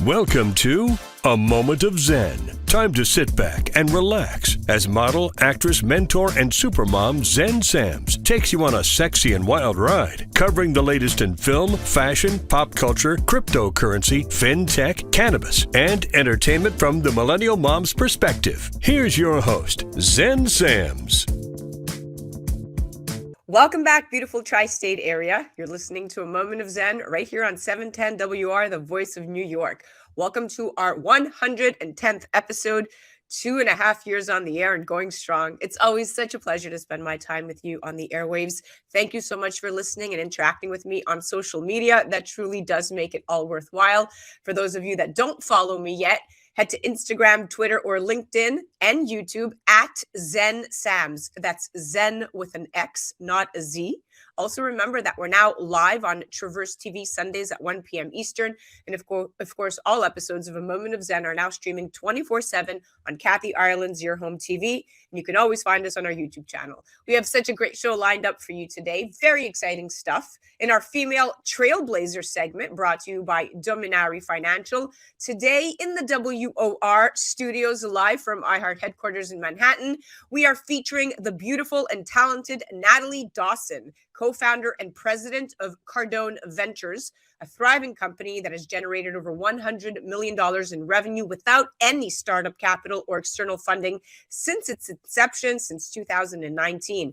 Welcome to A Moment of Zen. Time to sit back and relax as model, actress, mentor, and supermom Zen Sams takes you on a sexy and wild ride, covering the latest in film, fashion, pop culture, cryptocurrency, fintech, cannabis, and entertainment from the millennial mom's perspective. Here's your host, Zen Sams. Welcome back, beautiful tri-state area. You're listening to A Moment of Zen right here on 710 WOR, the voice of New York. Welcome to our 110th episode, 2.5 years on the air and going strong. It's always such a pleasure to spend my time with you on the airwaves. Thank you so much for listening and interacting with me on social media. That truly does make it all worthwhile. For those of you that don't follow me yet, head to Instagram, Twitter, or LinkedIn and YouTube at Zen Sams. That's Zen with an X, not a Z. Also remember that we're now live on Traverse TV Sundays at 1 p.m. Eastern. And of course, all episodes of A Moment of Zen are now streaming 24/7 on Kathy Ireland's Your Home TV. And you can always find us on our YouTube channel. We have such a great show lined up for you today. Very exciting stuff. In our female Trailblazers segment, brought to you by Dominari Financial. Today in the WOR studios, live from iHeart headquarters in Manhattan, we are featuring the beautiful and talented Natalie Dawson, co-founder and president of Cardone Ventures, a thriving company that has generated over $100 million in revenue without any startup capital or external funding since its inception, since 2019.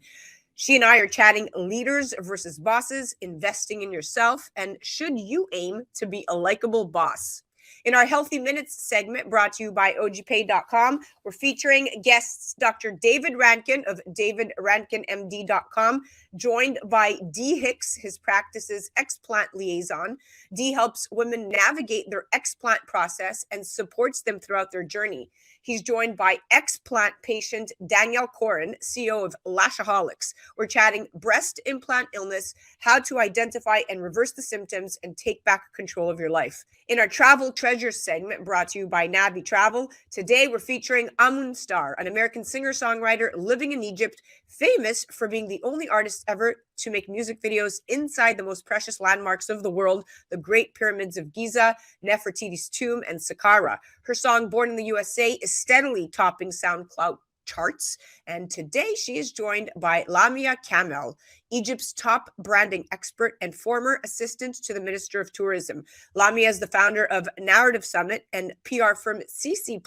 She and I are chatting leaders versus bosses, investing in yourself, and should you aim to be a likable boss? In our Healthy Minutes segment, brought to you by OGPay.com, we're featuring guests Dr. David Rankin of DavidRankinMD.com, joined by Dee Hicks, his practice's Explant liaison. Dee helps women navigate their explant process and supports them throughout their journey. He's joined by Explant patient Danielle Coryn, CEO of Lashaholics. We're chatting breast implant illness, how to identify and reverse the symptoms, and take back control of your life. In our Travel Treasures segment, brought to you by Navi Travel, today we're featuring Amun Star, an American singer-songwriter living in Egypt, famous for being the only artist ever to make music videos inside the most precious landmarks of the world, the Great Pyramids of Giza, Nefertiti's tomb, and Saqqara. Her song, Born in the USA, is steadily topping SoundCloud charts. And today she is joined by Lamia Kamel, Egypt's top branding expert and former assistant to the Minister of Tourism. Lamia is the founder of Narrative Summit and PR firm CC+.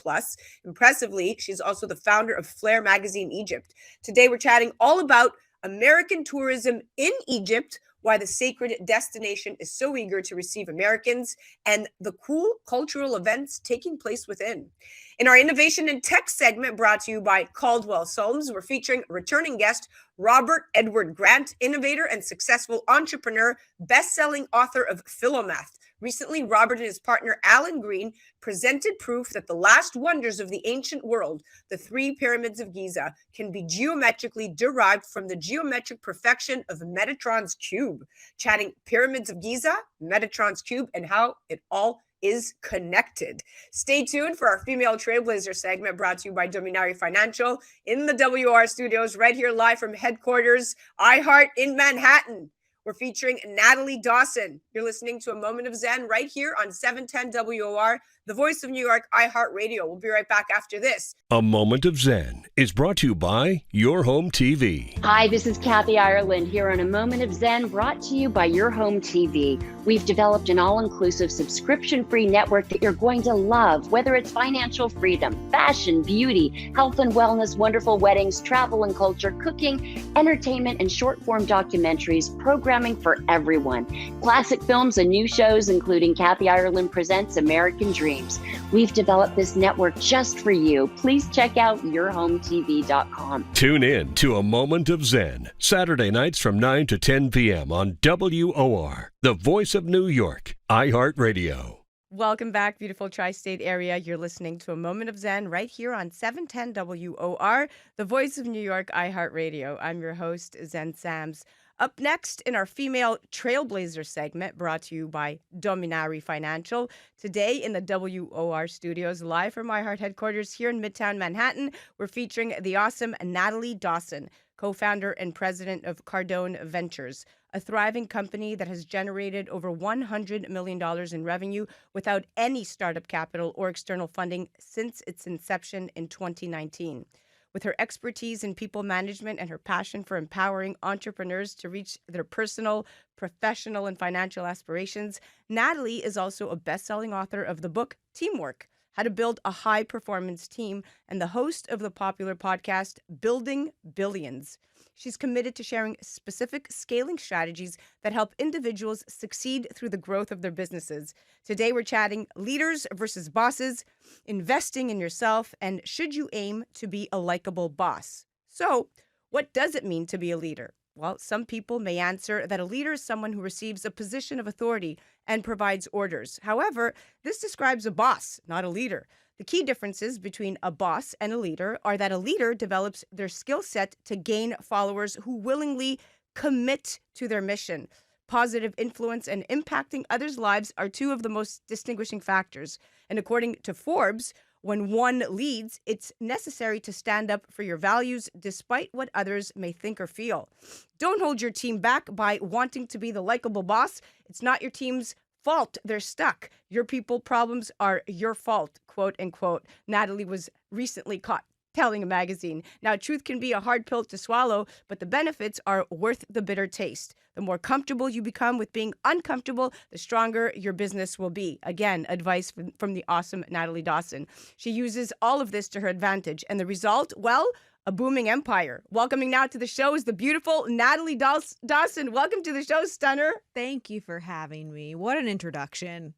Impressively, she's also the founder of Flair Magazine Egypt. Today we're chatting all about American tourism in Egypt, why the sacred destination is so eager to receive Americans, and the cool cultural events taking place within. In our Innovation and Tech segment, brought to you by Caldwell Solms, we're featuring returning guest Robert Edward Grant, innovator and successful entrepreneur, best-selling author of Philomath. Recently, Robert and his partner Alan Green presented proof that the last wonders of the ancient world, the 3 pyramids of Giza, can be geometrically derived from the geometric perfection of Metatron's cube. Chatting pyramids of Giza, Metatron's cube, and how it all is connected. Stay tuned for our Female Trailblazer segment, brought to you by Dominari Financial in the WR studios, right here live from headquarters, iHeart in Manhattan. We're featuring Natalie Dawson. You're listening to A Moment of Zen right here on 710 WOR, the voice of New York, iHeart Radio. We'll be right back after this. A Moment of Zen is brought to you by Your Home TV. Hi, this is Kathy Ireland here on A Moment of Zen, brought to you by Your Home TV. We've developed an all-inclusive subscription-free network that you're going to love, whether it's financial freedom, fashion, beauty, health and wellness, wonderful weddings, travel and culture, cooking, entertainment, and short-form documentaries, programming for everyone. Classic films and new shows, including Kathy Ireland Presents American Dreams. We've developed this network just for you. Please check out yourhometv.com. Tune in to A Moment of Zen, Saturday nights from 9 to 10 p.m. on WOR, the voice of New York, iHeart Radio. Welcome back, beautiful tri-state area. You're listening to A Moment of Zen right here on 710 WOR, the voice of New York, iHeart Radio. I'm your host, Zen Sams. Up next in our Female Trailblazer segment, brought to you by Dominari Financial. Today in the WOR studios, live from iHeart headquarters here in Midtown Manhattan, we're featuring the awesome Natalie Dawson, co-founder and president of Cardone Ventures, a thriving company that has generated over $100 million in revenue without any startup capital or external funding since its inception in 2019. With her expertise in people management and her passion for empowering entrepreneurs to reach their personal, professional, and financial aspirations, Natalie is also a best-selling author of the book Teamwork: How to Build a High-Performance Team, and the host of the popular podcast Building Billions. She's committed to sharing specific scaling strategies that help individuals succeed through the growth of their businesses. Today, we're chatting leaders versus bosses, investing in yourself, and should you aim to be a likable boss? So, what does it mean to be a leader? Well, some people may answer that a leader is someone who receives a position of authority and provides orders. However, this describes a boss, not a leader. The key differences between a boss and a leader are that a leader develops their skill set to gain followers who willingly commit to their mission. Positive influence and impacting others' lives are two of the most distinguishing factors. And according to Forbes, when one leads, it's necessary to stand up for your values despite what others may think or feel. Don't hold your team back by wanting to be the likable boss. It's not your team's fault they're stuck. Your people problems are your fault, quote unquote. Natalie was recently caught telling a magazine. Now, truth can be a hard pill to swallow, but the benefits are worth the bitter taste. The more comfortable you become with being uncomfortable, the stronger your business will be. Again, advice from the awesome Natalie Dawson. She uses all of this to her advantage. And the result, well, a booming empire. Welcoming now to the show is the beautiful Natalie Dawson. Welcome to the show, Stunner. Thank you for having me. What an introduction.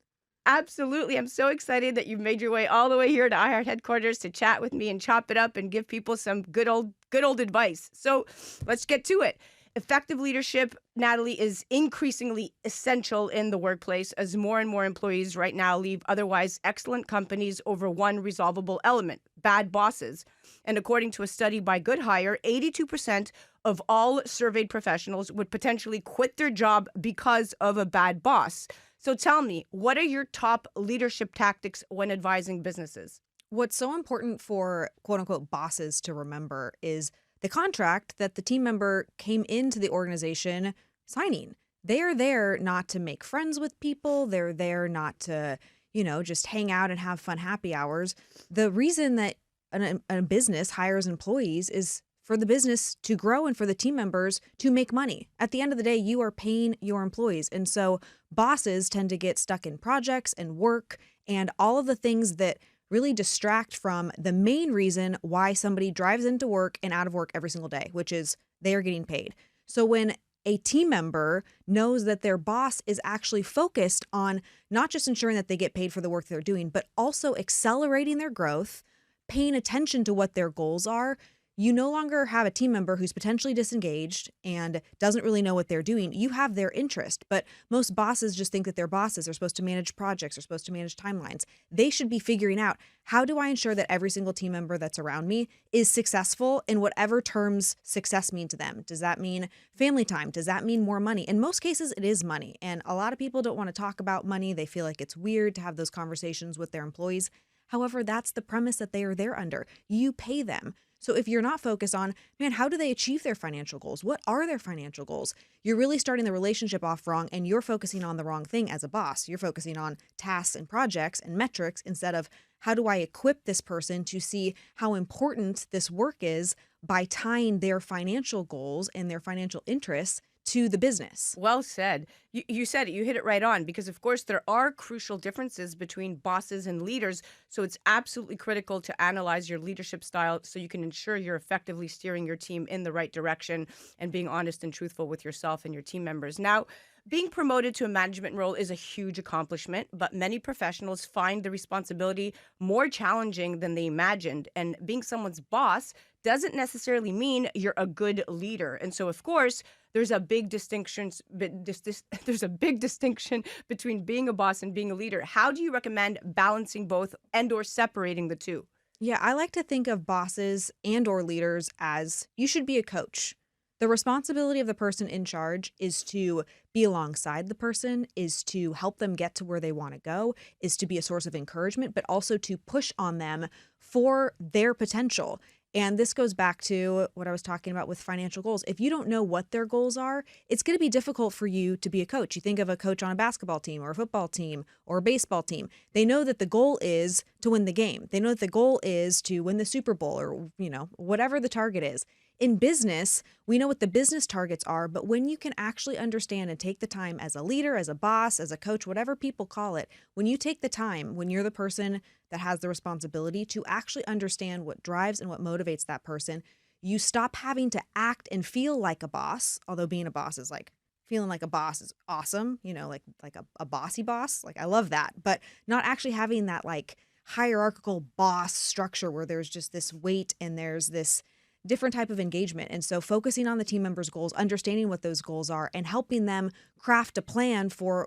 Absolutely. I'm so excited that you've made your way all the way here to iHeart headquarters to chat with me and chop it up and give people some good old advice. So let's get to it. Effective leadership, Natalie, is increasingly essential in the workplace as more and more employees right now leave otherwise excellent companies over one resolvable element: bad bosses. And according to a study by Good Hire, 82% of all surveyed professionals would potentially quit their job because of a bad boss. So tell me, what are your top leadership tactics when advising businesses? What's so important for quote unquote bosses to remember is the contract that the team member came into the organization signing. They are there not to make friends with people. They're there not to, just hang out and have fun happy hours. The reason that a business hires employees is for the business to grow and for the team members to make money. At the end of the day, you are paying your employees. And so bosses tend to get stuck in projects and work and all of the things that really distract from the main reason why somebody drives into work and out of work every single day, which is they are getting paid. So when a team member knows that their boss is actually focused on not just ensuring that they get paid for the work they're doing, but also accelerating their growth, paying attention to what their goals are, you no longer have a team member who's potentially disengaged and doesn't really know what they're doing. You have their interest, but most bosses just think that they're bosses. They're supposed to manage projects. They're supposed to manage timelines. They should be figuring out, how do I ensure that every single team member that's around me is successful in whatever terms success mean to them? Does that mean family time? Does that mean more money? In most cases, it is money. And a lot of people don't want to talk about money. They feel like it's weird to have those conversations with their employees. However, that's the premise that they are there under. You pay them. So if you're not focused on, how do they achieve their financial goals? What are their financial goals? You're really starting the relationship off wrong, and you're focusing on the wrong thing as a boss. You're focusing on tasks and projects and metrics instead of, how do I equip this person to see how important this work is by tying their financial goals and their financial interests to the business. Well said. You said it. You hit it right on, because, of course, there are crucial differences between bosses and leaders. So it's absolutely critical to analyze your leadership style so you can ensure you're effectively steering your team in the right direction and being honest and truthful with yourself and your team members. Now, being promoted to a management role is a huge accomplishment, but many professionals find the responsibility more challenging than they imagined. And being someone's boss doesn't necessarily mean you're a good leader. And so, of course, there's a big distinction. There's a big distinction between being a boss and being a leader. How do you recommend balancing both and/or separating the two? Yeah, I like to think of bosses and or leaders as, you should be a coach. The responsibility of the person in charge is to be alongside the person, is to help them get to where they want to go, is to be a source of encouragement, but also to push on them for their potential. And this goes back to what I was talking about with financial goals. If you don't know what their goals are, it's going to be difficult for you to be a coach. You think of a coach on a basketball team or a football team or a baseball team. They know that the goal is to win the game. They know that the goal is to win the Super Bowl or, whatever the target is. In business, we know what the business targets are, but when you can actually understand and take the time as a leader, as a boss, as a coach, whatever people call it, when you take the time, when you're the person that has the responsibility to actually understand what drives and what motivates that person, you stop having to act and feel like a boss, although being a boss is like, feeling like a boss is awesome, like a bossy boss. Like I love that, but not actually having that like hierarchical boss structure where there's just this weight and there's this different type of engagement. And so focusing on the team members' goals, understanding what those goals are, and helping them craft a plan for,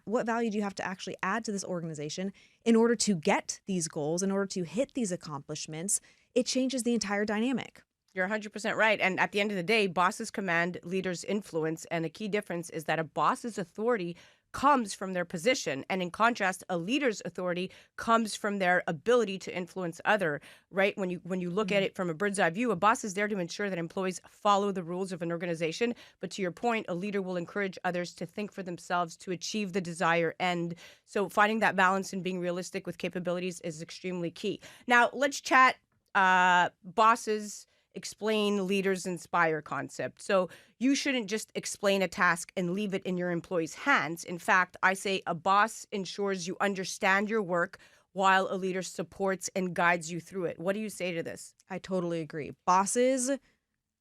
what value do you have to actually add to this organization in order to get these goals, in order to hit these accomplishments, it changes the entire dynamic. You're 100% right. And at the end of the day, bosses command leaders' influence. And a key difference is that a boss's authority comes from their position. And in contrast, a leader's authority comes from their ability to influence other, right? When you look at it from a bird's eye view, a boss is there to ensure that employees follow the rules of an organization. But to your point, a leader will encourage others to think for themselves to achieve the desired end. So finding that balance and being realistic with capabilities is extremely key. Now, let's chat bosses explain, leaders inspire concept. So you shouldn't just explain a task and leave it in your employees' hands. In fact, I say a boss ensures you understand your work while a leader supports and guides you through it. What do you say to this? I totally agree. Bosses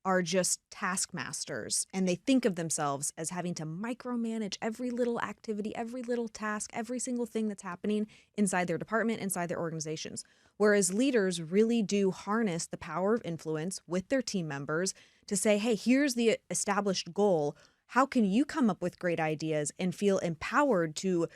are just taskmasters, and they think of themselves as having to micromanage every little activity, every little task, every single thing that's happening inside their department, inside their organizations. Whereas leaders really do harness the power of influence with their team members to say, hey, here's the established goal. How can you come up with great ideas and feel empowered to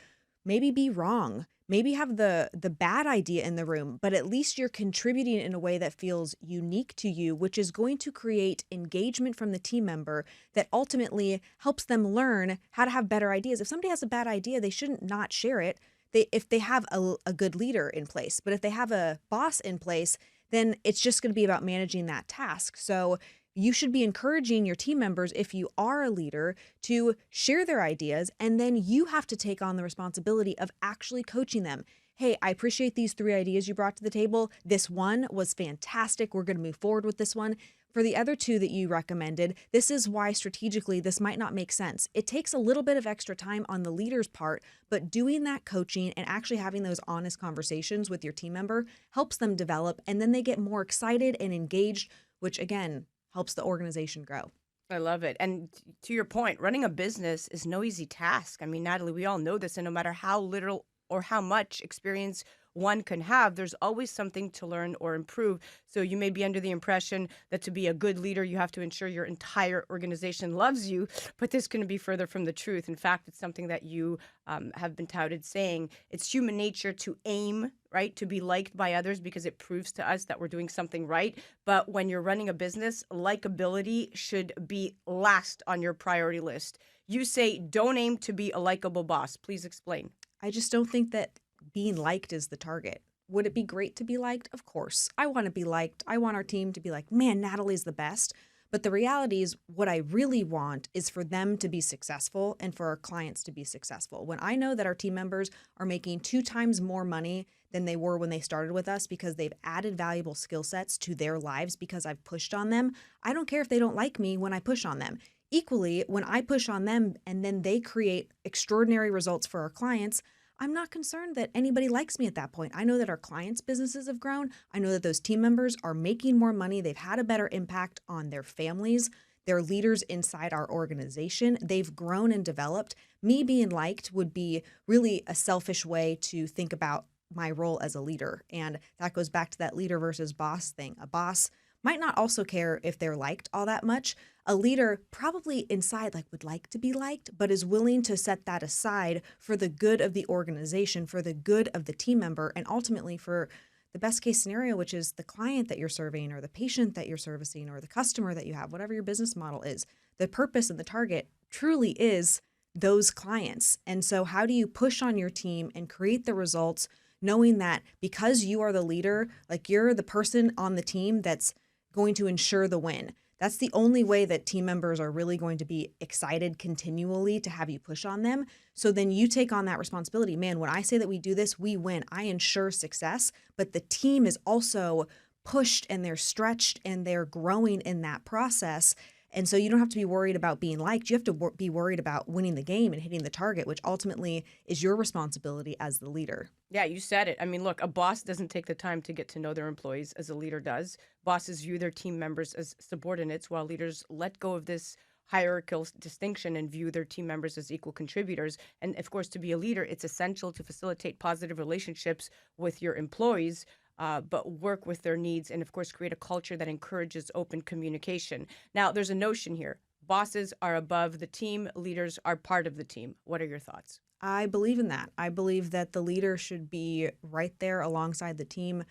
maybe be wrong, maybe have the bad idea in the room, but at least you're contributing in a way that feels unique to you, which is going to create engagement from the team member that ultimately helps them learn how to have better ideas. If somebody has a bad idea, they shouldn't not share it. If they have a good leader in place, but if they have a boss in place, then it's just going to be about managing that task. So you should be encouraging your team members, if you are a leader, to share their ideas, and then you have to take on the responsibility of actually coaching them. Hey, I appreciate these 3 ideas you brought to the table. This one was fantastic. We're going to move forward with this one. For the other 2 that you recommended, this is why strategically this might not make sense. It takes a little bit of extra time on the leader's part, but doing that coaching and actually having those honest conversations with your team member helps them develop, and then they get more excited and engaged, which again helps the organization grow. I love it. And to your point, running a business is no easy task. I mean, Natalie, we all know this, and no matter how little or how much experience one can have, there's always something to learn or improve. So you may be under the impression that to be a good leader, you have to ensure your entire organization loves you, but this couldn't be further from the truth. In fact, it's something that you have been touted saying. It's human nature to aim, right, to be liked by others because it proves to us that we're doing something right. But when you're running a business, likability should be last on your priority list. You say don't aim to be a likable boss. Please explain. I just don't think that being liked is the target. Would it be great to be liked? Of course. I want to be liked. I want our team to be like, man, Natalie's the best. But the reality is what I really want is for them to be successful and for our clients to be successful. When I know that our team members are making 2 times more money than they were when they started with us because they've added valuable skill sets to their lives because I've pushed on them, I don't care if they don't like me when I push on them. Equally, when I push on them and then they create extraordinary results for our clients, I'm not concerned that anybody likes me at that point. I know that our clients' businesses have grown. I know that those team members are making more money. They've had a better impact on their families, their leaders inside our organization. They've grown and developed. Me being liked would be really a selfish way to think about my role as a leader. And that goes back to that leader versus boss thing. A boss might not also care if they're liked all that much. A leader probably inside would like to be liked, but is willing to set that aside for the good of the organization, for the good of the team member, and ultimately for the best case scenario, which is the client that you're serving or the patient that you're servicing or the customer that you have, whatever your business model is. The purpose and the target truly is those clients. And so how do you push on your team and create the results knowing that because you are the leader, like you're the person on the team that's going to ensure the win. That's the only way that team members are really going to be excited continually to have you push on them. So then you take on that responsibility. Man, when I say that we do this, we win. I ensure success, but the team is also pushed and they're stretched and they're growing in that process. And so you don't have to be worried about being liked. You have to be worried about winning the game and hitting the target, which ultimately is your responsibility as the leader. Yeah, you said it. I mean, look, a boss doesn't take the time to get to know their employees as a leader does. Bosses view their team members as subordinates, while leaders let go of this hierarchical distinction and view their team members as equal contributors. And of course, to be a leader, it's essential to facilitate positive relationships with your employees, but work with their needs and, of course, create a culture that encourages open communication. Now, there's a notion here. Bosses are above the team. Leaders are part of the team. What are your thoughts? I believe in that. I believe that the leader should be right there alongside the team,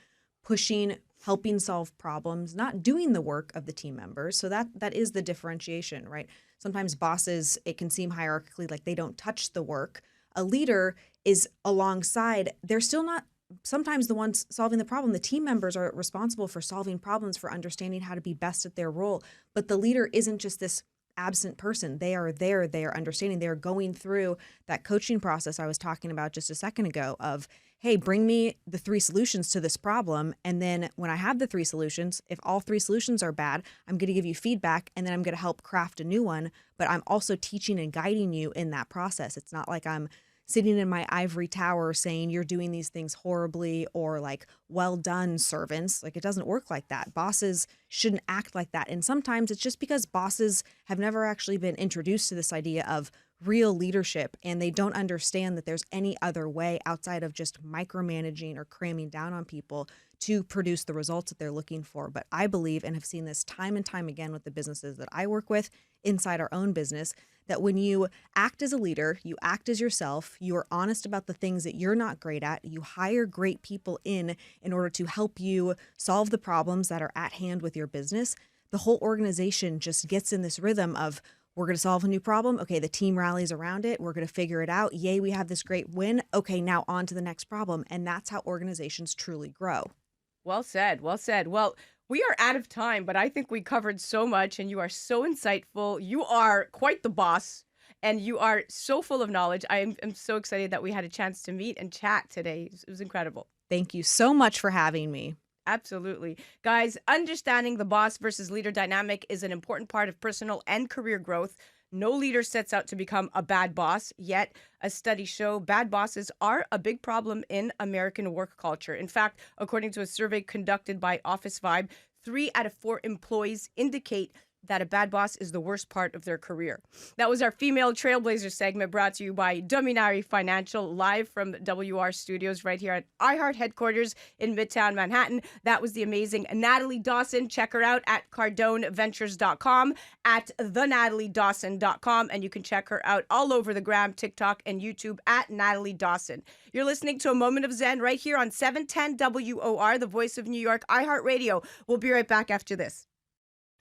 pushing, helping solve problems, not doing the work of the team members. So that is the differentiation, right? Sometimes bosses, it can seem hierarchically like they don't touch the work. A leader is alongside. They're still not sometimes the ones solving the problem. The team members are responsible for solving problems, for understanding how to be best at their role. But the leader isn't just this absent person. They are there. They are understanding. They are going through that coaching process I was talking about just a second ago of, hey, bring me the 3 solutions to this problem. And then when I have the 3 solutions, if all 3 solutions are bad, I'm going to give you feedback and then I'm going to help craft a new one. But I'm also teaching and guiding you in that process. It's not like I'm sitting in my ivory tower saying you're doing these things horribly or like, well done, servants. Like, it doesn't work like that. Bosses shouldn't act like that. And sometimes it's just because bosses have never actually been introduced to this idea of real leadership and they don't understand that there's any other way outside of just micromanaging or cramming down on people to produce the results that they're looking for. But I believe, and have seen this time and time again with the businesses that I work with inside our own business, that when you act as a leader, you act as yourself, you are honest about the things that you're not great at, you hire great people in order to help you solve the problems that are at hand with your business, the whole organization just gets in this rhythm of, we're going to solve a new problem. Okay, the team rallies around it. We're going to figure it out. Yay, we have this great win. Okay, now on to the next problem. And that's how organizations truly grow. Well said. Well said. Well, we are out of time, but I think we covered so much and you are so insightful. You are quite the boss and you are so full of knowledge. I am so excited that we had a chance to meet and chat today. It was incredible. Thank you so much for having me. Absolutely. Guys, understanding the boss versus leader dynamic is an important part of personal and career growth. No leader sets out to become a bad boss, yet as studies show bad bosses are a big problem in American work culture. In fact, according to a survey conducted by Office Vibe, 3 out of 4 employees indicate that a bad boss is the worst part of their career. That was our female Trailblazers segment brought to you by Dominari Financial, live from WOR studios right here at iHeart headquarters in Midtown Manhattan. That was the amazing Natalie Dawson. Check her out at CardoneVentures.com, at thenataliedawson.com, and you can check her out all over the gram, TikTok, and YouTube at Natalie Dawson. You're listening to A Moment of Zen right here on 710 WOR, the voice of New York, iHeart Radio. We'll be right back after this.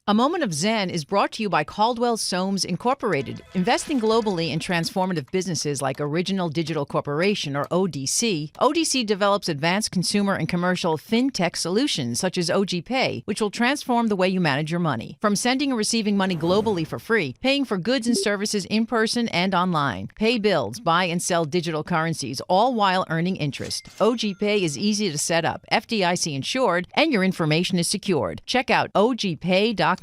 A Moment of Zen is brought to you by Caldwell Soames Incorporated, investing globally in transformative businesses like Original Digital Corporation, or ODC. ODC develops advanced consumer and commercial fintech solutions such as OG Pay, which will transform the way you manage your money. From sending and receiving money globally for free, paying for goods and services in person and online, pay bills, buy and sell digital currencies, all while earning interest. OG Pay is easy to set up, FDIC insured, and your information is secured. Check out ogpay.com.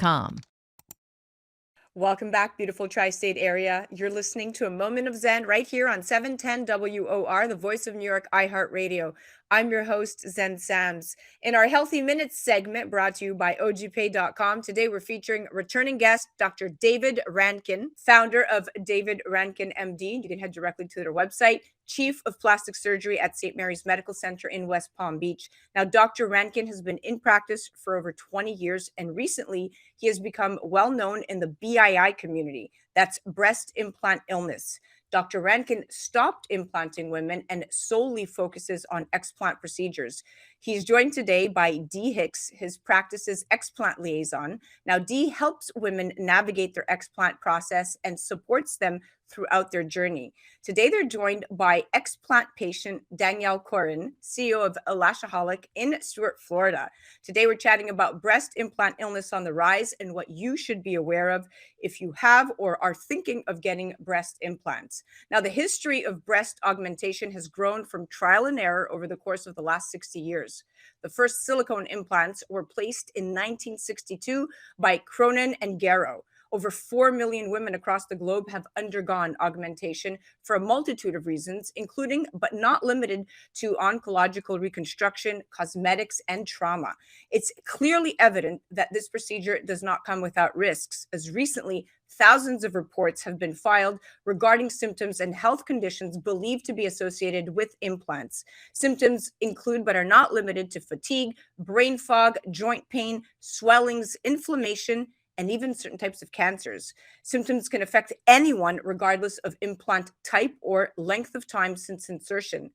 Welcome back, beautiful tri-state area. You're listening to A Moment of Zen right here on 710 WOR, the voice of New York, iHeart Radio. I'm your host, Zen Sams. In our Healthy Minutes segment brought to you by ogpay.com, today we're featuring returning guest, Dr. David Rankin, founder of David Rankin, MD. You can head directly to their website, Chief of Plastic Surgery at St. Mary's Medical Center in West Palm Beach. Now, Dr. Rankin has been in practice for over 20 years, and recently he has become well known in the BII community. That's Breast Implant Illness. Dr. Rankin stopped implanting women and solely focuses on explant procedures. He's joined today by Dee Hicks, his practice's explant liaison. Now, Dee helps women navigate their explant process and supports them throughout their journey. Today, they're joined by Explant patient Danielle Coryn, CEO of Lashaholic in Stuart, Florida. Today, we're chatting about breast implant illness on the rise and what you should be aware of if you have or are thinking of getting breast implants. Now, the history of breast augmentation has grown from trial and error over the course of the last 60 years. The first silicone implants were placed in 1962 by Cronin and Garrow. Over 4 million women across the globe have undergone augmentation for a multitude of reasons, including but not limited to oncological reconstruction, cosmetics, and trauma. It's clearly evident that this procedure does not come without risks, as recently thousands of reports have been filed regarding symptoms and health conditions believed to be associated with implants. Symptoms include but are not limited to fatigue, brain fog, joint pain, swellings, inflammation, and even certain types of cancers. Symptoms can affect anyone regardless of implant type or length of time since insertion.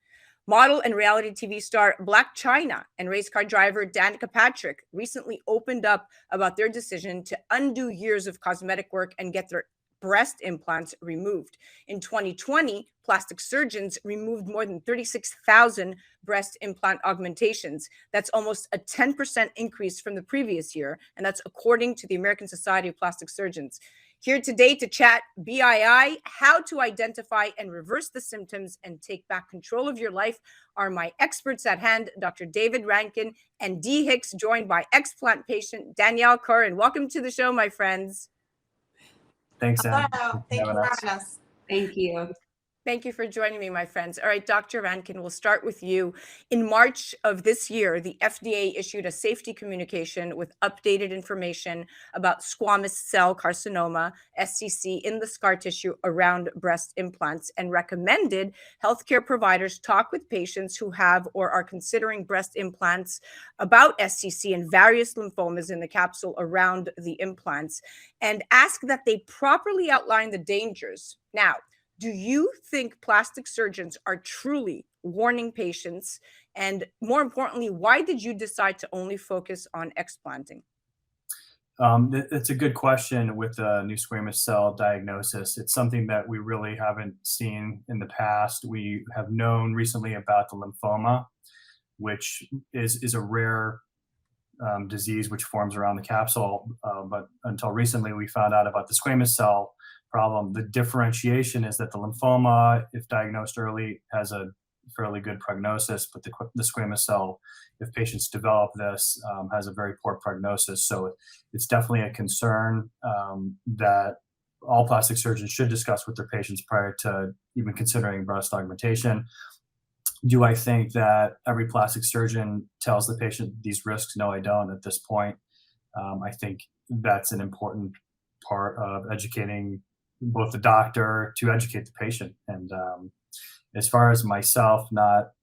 Model and reality TV star Black China and race car driver Danica Patrick recently opened up about their decision to undo years of cosmetic work and get their breast implants removed. In 2020, plastic surgeons removed more than 36,000 breast implant augmentations. That's almost a 10% increase from the previous year, and that's according to the American Society of Plastic Surgeons. Here today to chat BII, how to identify and reverse the symptoms and take back control of your life are my experts at hand, Dr. David Rankin and Dee Hicks, joined by explant patient Danielle Coryn. Welcome to the show, my friends. Thanks, Anne. Hello. Thank you for having us. Thank you. Thank you for joining me, my friends. All right, Dr. Rankin, we'll start with you. In March of this year, the FDA issued a safety communication with updated information about squamous cell carcinoma, SCC, in the scar tissue around breast implants and recommended healthcare providers talk with patients who have or are considering breast implants about SCC and various lymphomas in the capsule around the implants and ask that they properly outline the dangers. Now, do you think plastic surgeons are truly warning patients? And more importantly, why did you decide to only focus on explanting? It's a good question with the new squamous cell diagnosis. It's something that we really haven't seen in the past. We have known recently about the lymphoma, which is a rare disease which forms around the capsule. But until recently, we found out about the squamous cell problem. The differentiation is that the lymphoma, if diagnosed early, has a fairly good prognosis, but the squamous cell, if patients develop this, has a very poor prognosis. So it's definitely a concern that all plastic surgeons should discuss with their patients prior to even considering breast augmentation. Do I think that every plastic surgeon tells the patient these risks? No, I don't at this point. I think that's an important part of educating both the doctor to educate the patient. And as far as myself not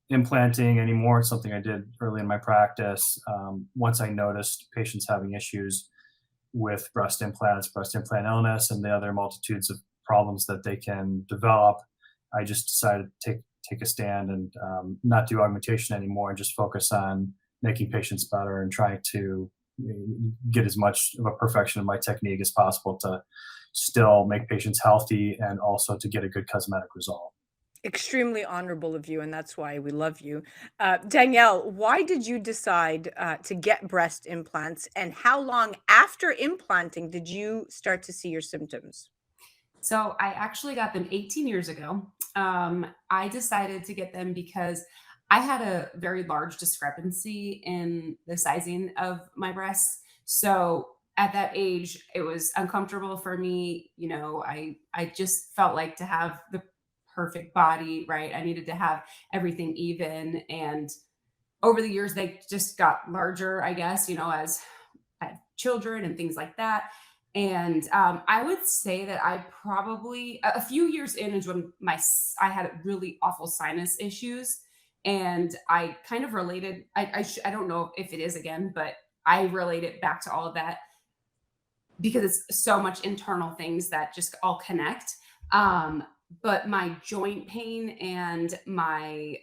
implanting anymore, it's something I did early in my practice. Once I noticed patients having issues with breast implants, breast implant illness, and the other multitudes of problems that they can develop, I just decided to take a stand and not do augmentation anymore and just focus on making patients better and trying to get as much of a perfection of my technique as possible to still make patients healthy and also to get a good cosmetic result. Extremely honorable of you, and that's why we love you. Danielle, why did you decide to get breast implants, and how long after implanting did you start to see your symptoms? So I actually got them 18 years ago. I decided to get them because I had a very large discrepancy in the sizing of my breasts. So at that age, it was uncomfortable for me. You know, I just felt like to have the perfect body, right? I needed to have everything even. And over the years, they just got larger, I guess, you know, as I had children and things like that. And I would say that I probably a few years in is when I had really awful sinus issues, and I kind of related. I don't know if it is again, but I relate it back to all of that because it's so much internal things that just all connect. But my joint pain and my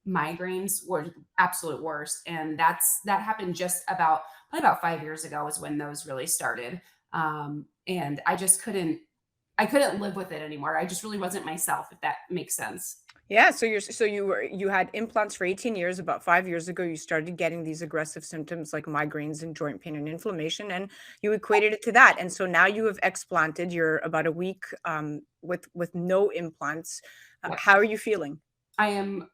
migraines were absolute worst, and that happened just probably about 5 years ago is when those really started. And I just couldn't I couldn't live with it anymore. I just really wasn't myself, if that makes sense. Yeah, you had implants for 18 years. About 5 years ago, you started getting these aggressive symptoms like migraines and joint pain and inflammation, and you equated it to that. And so now you have explanted. You're about a week with no implants. Yeah. How are you feeling? I am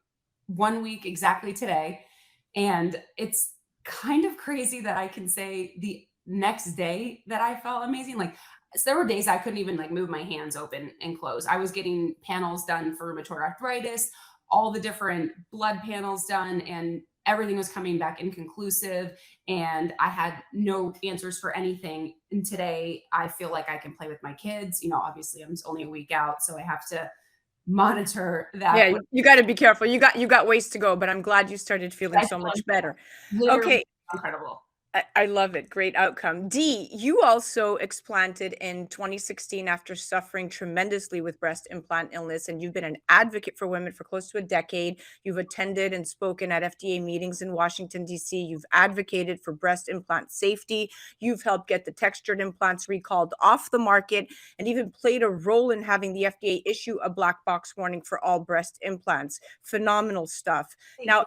1 week exactly today. And it's kind of crazy that I can say the next day that I felt amazing. Like, so there were days I couldn't even like move my hands open and close. I was getting panels done for rheumatoid arthritis, all the different blood panels done, and everything was coming back inconclusive. And I had no answers for anything. And today I feel like I can play with my kids. Obviously I'm only a week out, so I have to monitor that. Yeah, you got to be careful. You got ways to go, but I'm glad you started feeling so much better. Literally Okay, incredible. I love it. Great outcome. Dee, you also explanted in 2016 after suffering tremendously with breast implant illness, and you've been an advocate for women for close to a decade. You've attended and spoken at FDA meetings in Washington, D.C. You've advocated for breast implant safety. You've helped get the textured implants recalled off the market, and even played a role in having the FDA issue a black box warning for all breast implants. Phenomenal stuff. Now,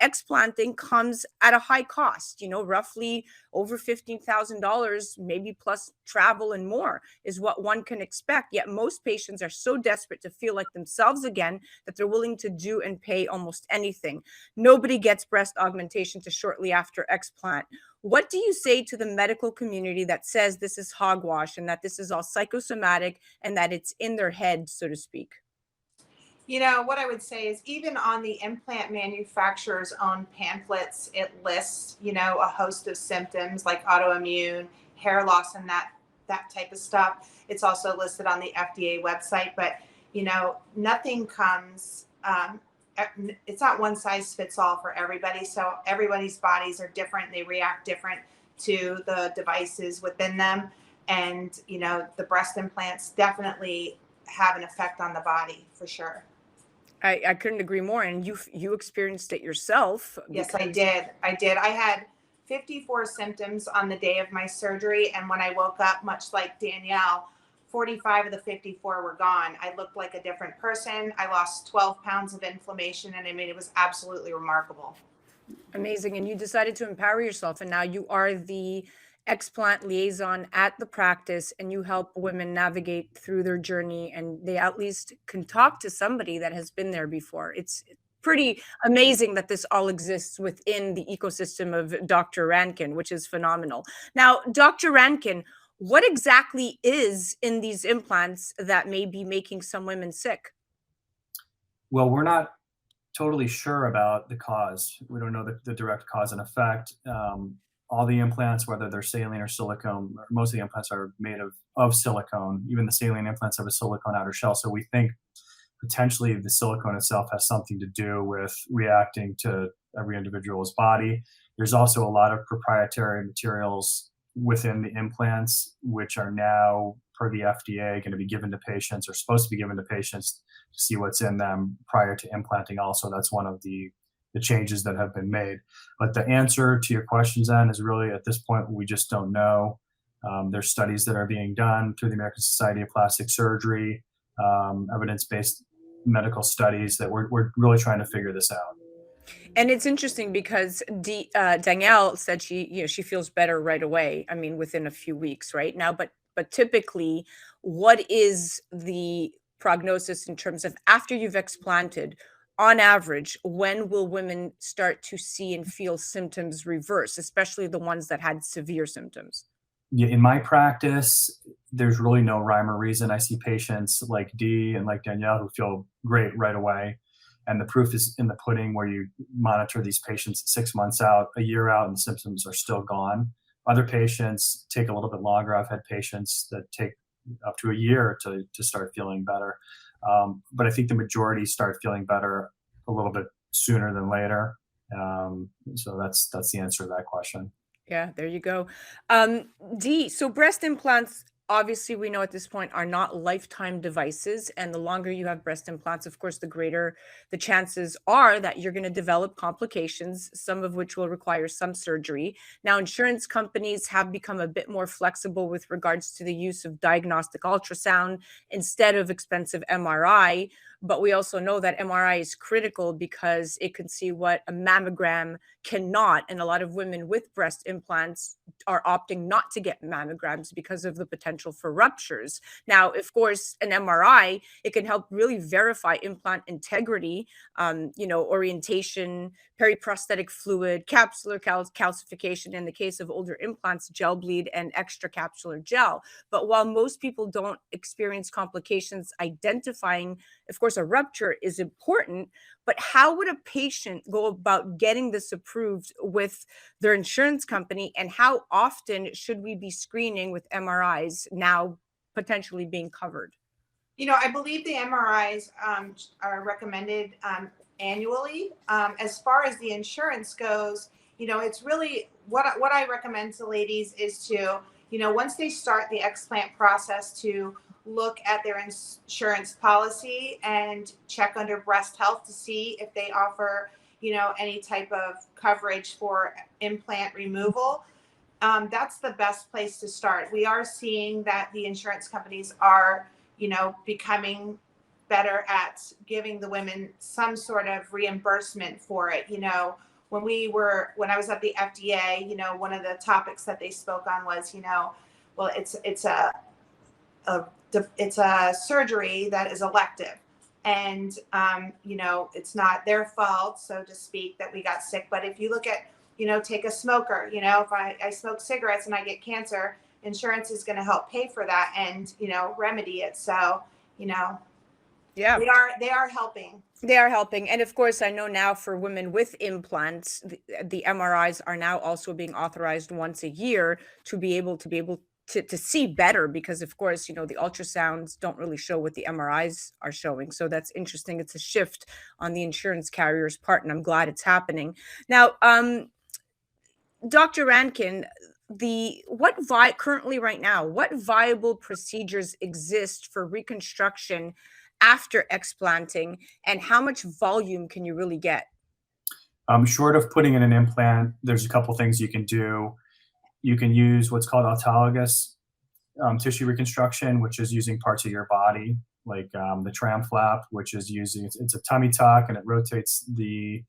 explanting comes at a high cost, roughly over $15,000, maybe plus travel and more is what one can expect. Yet most patients are so desperate to feel like themselves again that they're willing to do and pay almost anything. Nobody gets breast augmentation to shortly after explant. What do you say to the medical community that says this is hogwash and that this is all psychosomatic and that it's in their head, so to speak? What I would say is even on the implant manufacturer's own pamphlets, it lists, a host of symptoms like autoimmune, hair loss, and that type of stuff. It's also listed on the FDA website, but nothing comes. It's not one size fits all for everybody. So everybody's bodies are different. They react different to the devices within them, and the breast implants definitely have an effect on the body for sure. I couldn't agree more. And you experienced it yourself. Yes, I did. I had 54 symptoms on the day of my surgery. And when I woke up, much like Danielle, 45 of the 54 were gone. I looked like a different person. I lost 12 pounds of inflammation. And it was absolutely remarkable. Amazing. And you decided to empower yourself. And now you are the explant liaison at the practice, and you help women navigate through their journey, and they at least can talk to somebody that has been there before. It's pretty amazing that this all exists within the ecosystem of Dr. Rankin, which is phenomenal. Now, Dr. Rankin, what exactly is in these implants that may be making some women sick? Well, we're not totally sure about the cause. We don't know the direct cause and effect. All the implants, whether they're saline or silicone, most of the implants are made of silicone. Even the saline implants have a silicone outer shell. So we think potentially the silicone itself has something to do with reacting to every individual's body. There's also a lot of proprietary materials within the implants, which are now, per the FDA, going to be given to patients, or supposed to be given to patients to see what's in them prior to implanting. Also, that's one of the changes that have been made. But the answer to your questions, then, is really, at this point, we just don't know. There's studies that are being done through the American Society of Plastic Surgery, evidence-based medical studies that we're really trying to figure this out. And it's interesting because Danielle said she feels better right away. I mean, within a few weeks, right now. But typically, what is the prognosis in terms of after you've explanted? On average, when will women start to see and feel symptoms reverse, especially the ones that had severe symptoms? Yeah, in my practice, there's really no rhyme or reason. I see patients like Dee and like Danielle who feel great right away. And the proof is in the pudding, where you monitor these patients 6 months out, a year out, and the symptoms are still gone. Other patients take a little bit longer. I've had patients that take up to a year to start feeling better. But I think the majority start feeling better a little bit sooner than later. So that's the answer to that question. Yeah, there you go. Dee, so breast implants obviously we know at this point are not lifetime devices, and the longer you have breast implants, of course, the greater the chances are that you're going to develop complications, some of which will require some surgery. Now, insurance companies have become a bit more flexible with regards to the use of diagnostic ultrasound instead of expensive MRI, but we also know that MRI is critical because it can see what a mammogram cannot, and a lot of women with breast implants are opting not to get mammograms because of the potential for ruptures. Now, of course, an MRI, it can help really verify implant integrity, orientation, periprosthetic fluid, capsular calcification, in the case of older implants, gel bleed, and extracapsular gel. But while most people don't experience complications, identifying, of course, a rupture is important. But how would a patient go about getting this approved with their insurance company? And how often should we be screening with MRIs now potentially being covered? I believe the MRIs are recommended annually. As far as the insurance goes, it's really what I recommend to ladies is to, once they start the explant process, to look at their insurance policy and check under breast health to see if they offer, any type of coverage for implant removal. That's the best place to start. We are seeing that the insurance companies are, becoming better at giving the women some sort of reimbursement for it. When I was at the FDA, one of the topics that they spoke on was, well, it's a surgery that is elective, and it's not their fault, so to speak, that we got sick. But if you look at, take a smoker, if I smoke cigarettes and I get cancer, insurance is going to help pay for that and remedy it. So Yeah. they are helping. They are helping. And of course, I know now for women with implants, the MRIs are now also being authorized once a year to be able to see better, because of course, the ultrasounds don't really show what the MRIs are showing. So that's interesting. It's a shift on the insurance carrier's part, and I'm glad it's happening. Now, Dr. Rankin, currently right now, what viable procedures exist for reconstruction after explanting, and how much volume can you really get? Short of putting in an implant, there's a couple things you can do. You can use what's called autologous tissue reconstruction, which is using parts of your body, like the tram flap, which is it's a tummy tuck, and it rotates the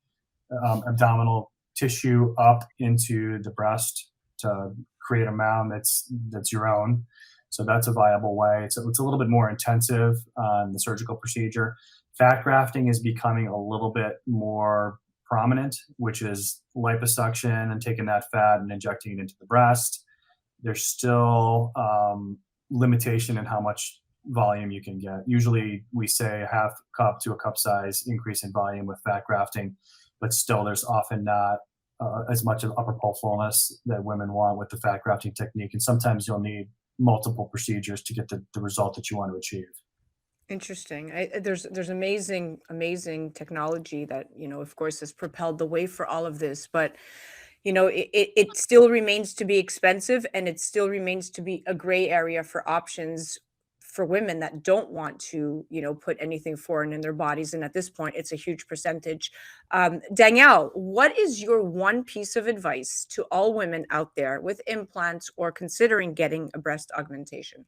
abdominal tissue up into the breast to create a mound that's your own. So that's a viable way. It's a little bit more intensive on the surgical procedure. Fat grafting is becoming a little bit more prominent, which is liposuction and taking that fat and injecting it into the breast. There's still limitation in how much volume you can get. Usually we say a half cup to a cup size increase in volume with fat grafting, but still there's often not as much of upper pole fullness that women want with the fat grafting technique. And sometimes you'll need multiple procedures to get the result that you want to achieve. Interesting. There's amazing technology that, of course, has propelled the way for all of this, but it still remains to be expensive, and it still remains to be a gray area for options for women that don't want to, put anything foreign in their bodies. And at this point, it's a huge percentage. Danielle, what is your one piece of advice to all women out there with implants or considering getting a breast augmentation?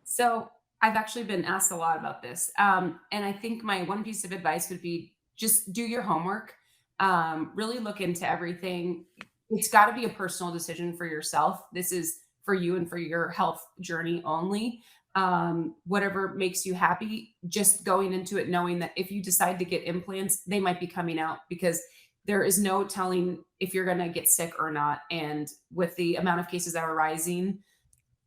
So I've actually been asked a lot about this. And I think my one piece of advice would be just do your homework. Really look into everything. It's got to be a personal decision for yourself. This is for you and for your health journey only. Whatever makes you happy, just going into it knowing that if you decide to get implants, they might be coming out, because there is no telling if you're going to get sick or not. And with the amount of cases that are rising,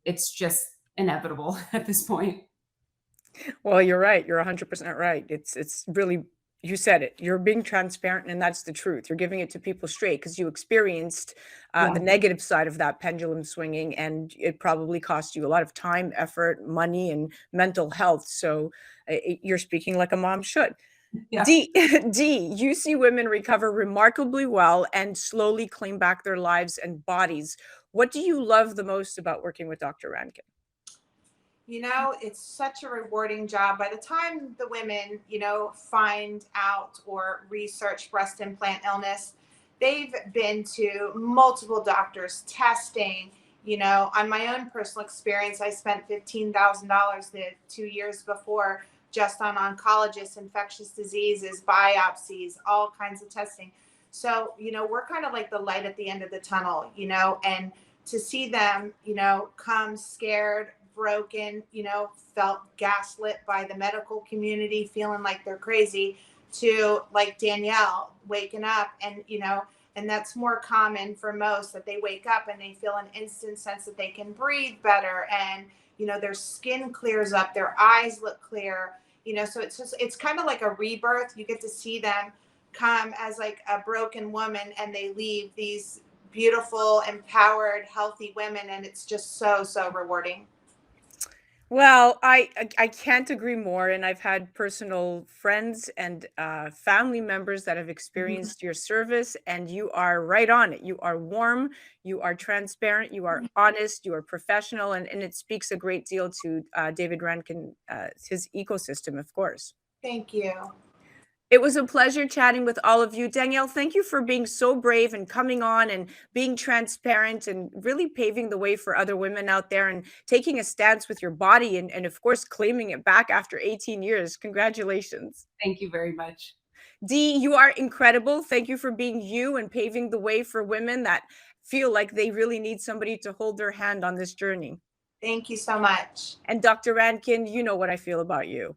it's just inevitable at this point. Well, you're right. You're 100% right. It's really, you said it. You're being transparent, and that's the truth. You're giving it to people straight because you experienced the negative side of that pendulum swinging, and it probably cost you a lot of time, effort, money, and mental health. So you're speaking like a mom should. Yeah. Dee, you see women recover remarkably well and slowly claim back their lives and bodies. What do you love the most about working with Dr. Rankin? It's such a rewarding job. By the time the women, find out or research breast implant illness, they've been to multiple doctors testing. On my own personal experience, I spent $15,000 the 2 years before just on oncologists, infectious diseases, biopsies, all kinds of testing. So, we're kind of like the light at the end of the tunnel, and to see them, come scared, broken, felt gaslit by the medical community, feeling like they're crazy, to like Danielle waking up and that's more common for most, that they wake up and they feel an instant sense that they can breathe better, and their skin clears up, their eyes look clear, so it's kind of like a rebirth. You get to see them come as like a broken woman, and they leave these beautiful, empowered, healthy women, and it's just so rewarding. Well, I can't agree more, and I've had personal friends and family members that have experienced your service, and you are right on it. You are warm, you are transparent, you are honest, you are professional, and it speaks a great deal to David Rankin, his ecosystem, of course. Thank you. It was a pleasure chatting with all of you. Danielle, thank you for being so brave and coming on and being transparent and really paving the way for other women out there and taking a stance with your body and of course, claiming it back after 18 years. Congratulations. Thank you very much. Dee, you are incredible. Thank you for being you and paving the way for women that feel like they really need somebody to hold their hand on this journey. Thank you so much. And Dr. Rankin, you know what I feel about you.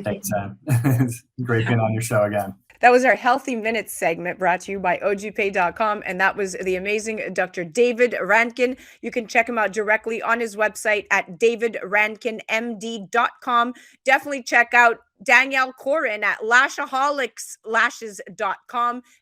Thanks, Sam. It's great being on your show again. That was our Healthy Minutes segment brought to you by ogpay.com. And that was the amazing Dr. David Rankin. You can check him out directly on his website at davidrankinmd.com. Definitely check out Danielle Coryn at Lashaholic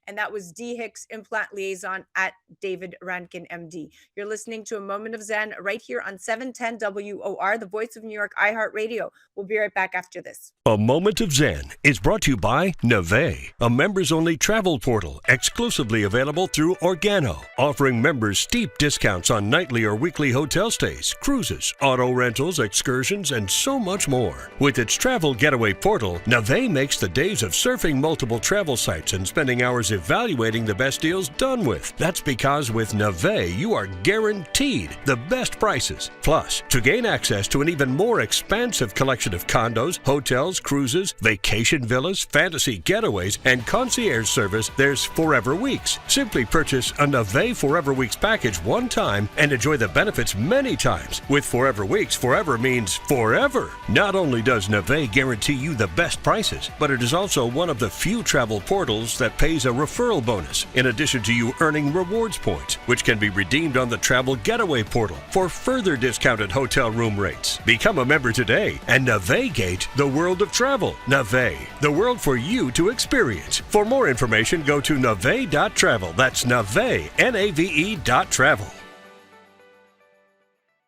And that was Dee Hicks, implant liaison at David Rankin MD. You're listening to A Moment of Zen right here on 710 WOR, the voice of New York, iHeart Radio. We'll be right back after this. A Moment of Zen is brought to you by Nave, a members-only travel portal exclusively available through Organo, offering members steep discounts on nightly or weekly hotel stays, cruises, auto rentals, excursions, and so much more. With its travel getaway portal, Nave makes the days of surfing multiple travel sites and spending hours evaluating the best deals done with. That's because with Nave, you are guaranteed the best prices. Plus, to gain access to an even more expansive collection of condos, hotels, cruises, vacation villas, fantasy getaways, and concierge service, there's Forever Weeks. Simply purchase a Nave Forever Weeks package one time and enjoy the benefits many times. With Forever Weeks, forever means forever. Not only does Nave guarantee you the best prices, but it is also one of the few travel portals that pays a referral bonus, in addition to you earning rewards points, which can be redeemed on the Travel Getaway portal for further discounted hotel room rates. Become a member today and navigate the world of travel. Nave, the world for you to experience. For more information, go to nave.travel. That's nave, Nave.travel.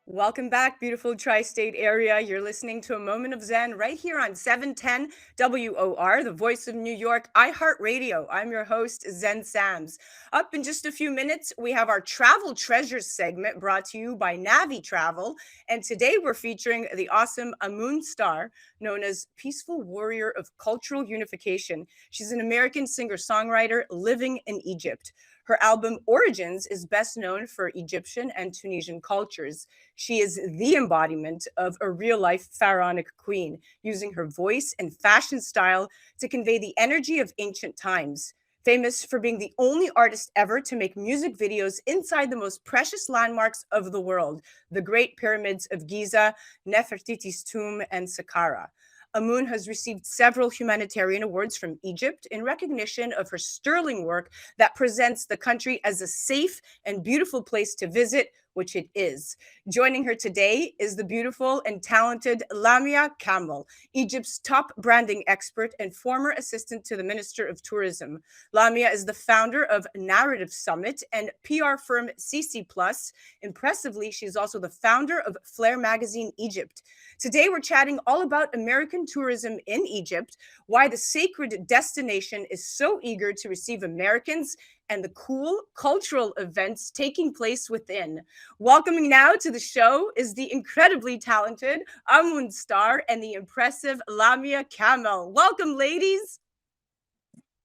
Welcome back, beautiful tri-state area. You're listening to A Moment of Zen right here on 710 WOR, the voice of New York, iHeart Radio. I'm your host, Zen Sams. Up in just a few minutes, we have our Travel Treasures segment brought to you by Navi Travel. And today we're featuring the awesome Amun Star, known as Peaceful Warrior of Cultural Unification. She's an American singer-songwriter living in Egypt. Her album Origins is best known for Egyptian and Tunisian cultures. She is the embodiment of a real-life pharaonic queen, using her voice and fashion style to convey the energy of ancient times. Famous for being the only artist ever to make music videos inside the most precious landmarks of the world, the Great Pyramids of Giza, Nefertiti's tomb, and Saqqara. Amun has received several humanitarian awards from Egypt in recognition of her sterling work that presents the country as a safe and beautiful place to visit, which it is. Joining her today is the beautiful and talented Lamia Kamel, Egypt's top branding expert and former assistant to the Minister of Tourism. Lamia is the founder of Narrative Summit and PR firm CC Plus. Impressively, she's also the founder of Flair Magazine Egypt. Today, we're chatting all about American tourism in Egypt, why the sacred destination is so eager to receive Americans, and the cool cultural events taking place within. Welcoming now to the show is the incredibly talented Amun Star and the impressive Lamia Kamel. Welcome, ladies.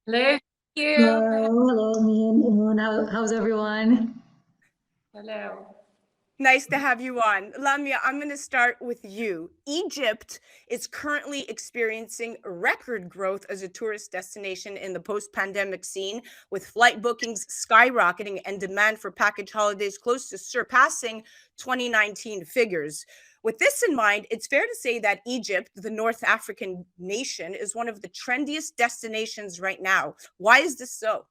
Hello. Thank you. Hello, me and Moon. How's everyone? Hello. Nice to have you on. Lamia, I'm going to start with you. Egypt is currently experiencing record growth as a tourist destination in the post-pandemic scene, with flight bookings skyrocketing and demand for package holidays close to surpassing 2019 figures. With this in mind, it's fair to say that Egypt, the North African nation, is one of the trendiest destinations right now. Why is this so?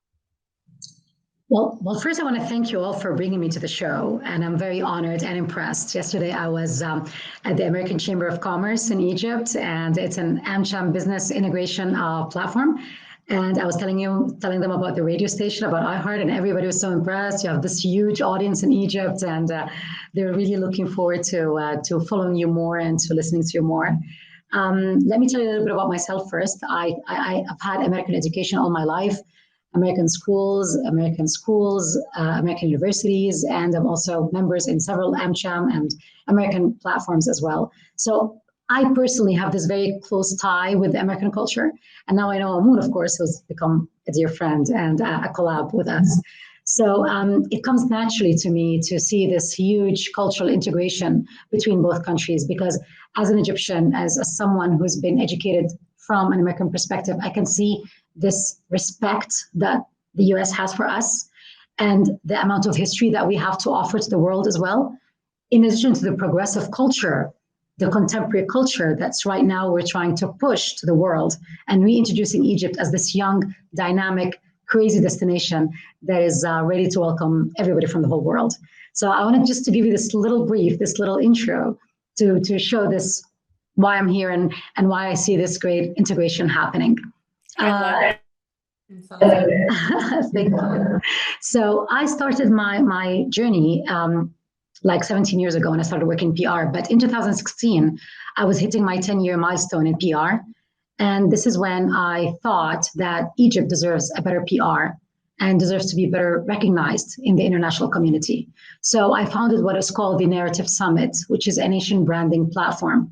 Well, first I want to thank you all for bringing me to the show, and I'm very honored and impressed. Yesterday I was at the American Chamber of Commerce in Egypt, and it's an AmCham business integration platform. And I was telling them about the radio station, about iHeart, and everybody was so impressed. You have this huge audience in Egypt, and they're really looking forward to following you more and to listening to you more. Let me tell you a little bit about myself first. I've had American education all my life. American schools, American universities, and I'm also members in several AmCham and American platforms as well. So I personally have this very close tie with the American culture. And now I know Amun, of course, who's become a dear friend and a collab with us. So it comes naturally to me to see this huge cultural integration between both countries, because as an Egyptian, as someone who's been educated from an American perspective, I can see this respect that the US has for us and the amount of history that we have to offer to the world as well, in addition to the progressive culture, the contemporary culture that's right now we're trying to push to the world and reintroducing Egypt as this young, dynamic, crazy destination that is ready to welcome everybody from the whole world. So I wanted just to give you this little brief, this little intro to show this, why I'm here and why I see this great integration happening. I love it. Thank you. So I started my journey like 17 years ago when I started working PR. But in 2016, I was hitting my 10-year milestone in PR. And this is when I thought that Egypt deserves a better PR and deserves to be better recognized in the international community. So I founded what is called the Narrative Summit, which is a nation branding platform.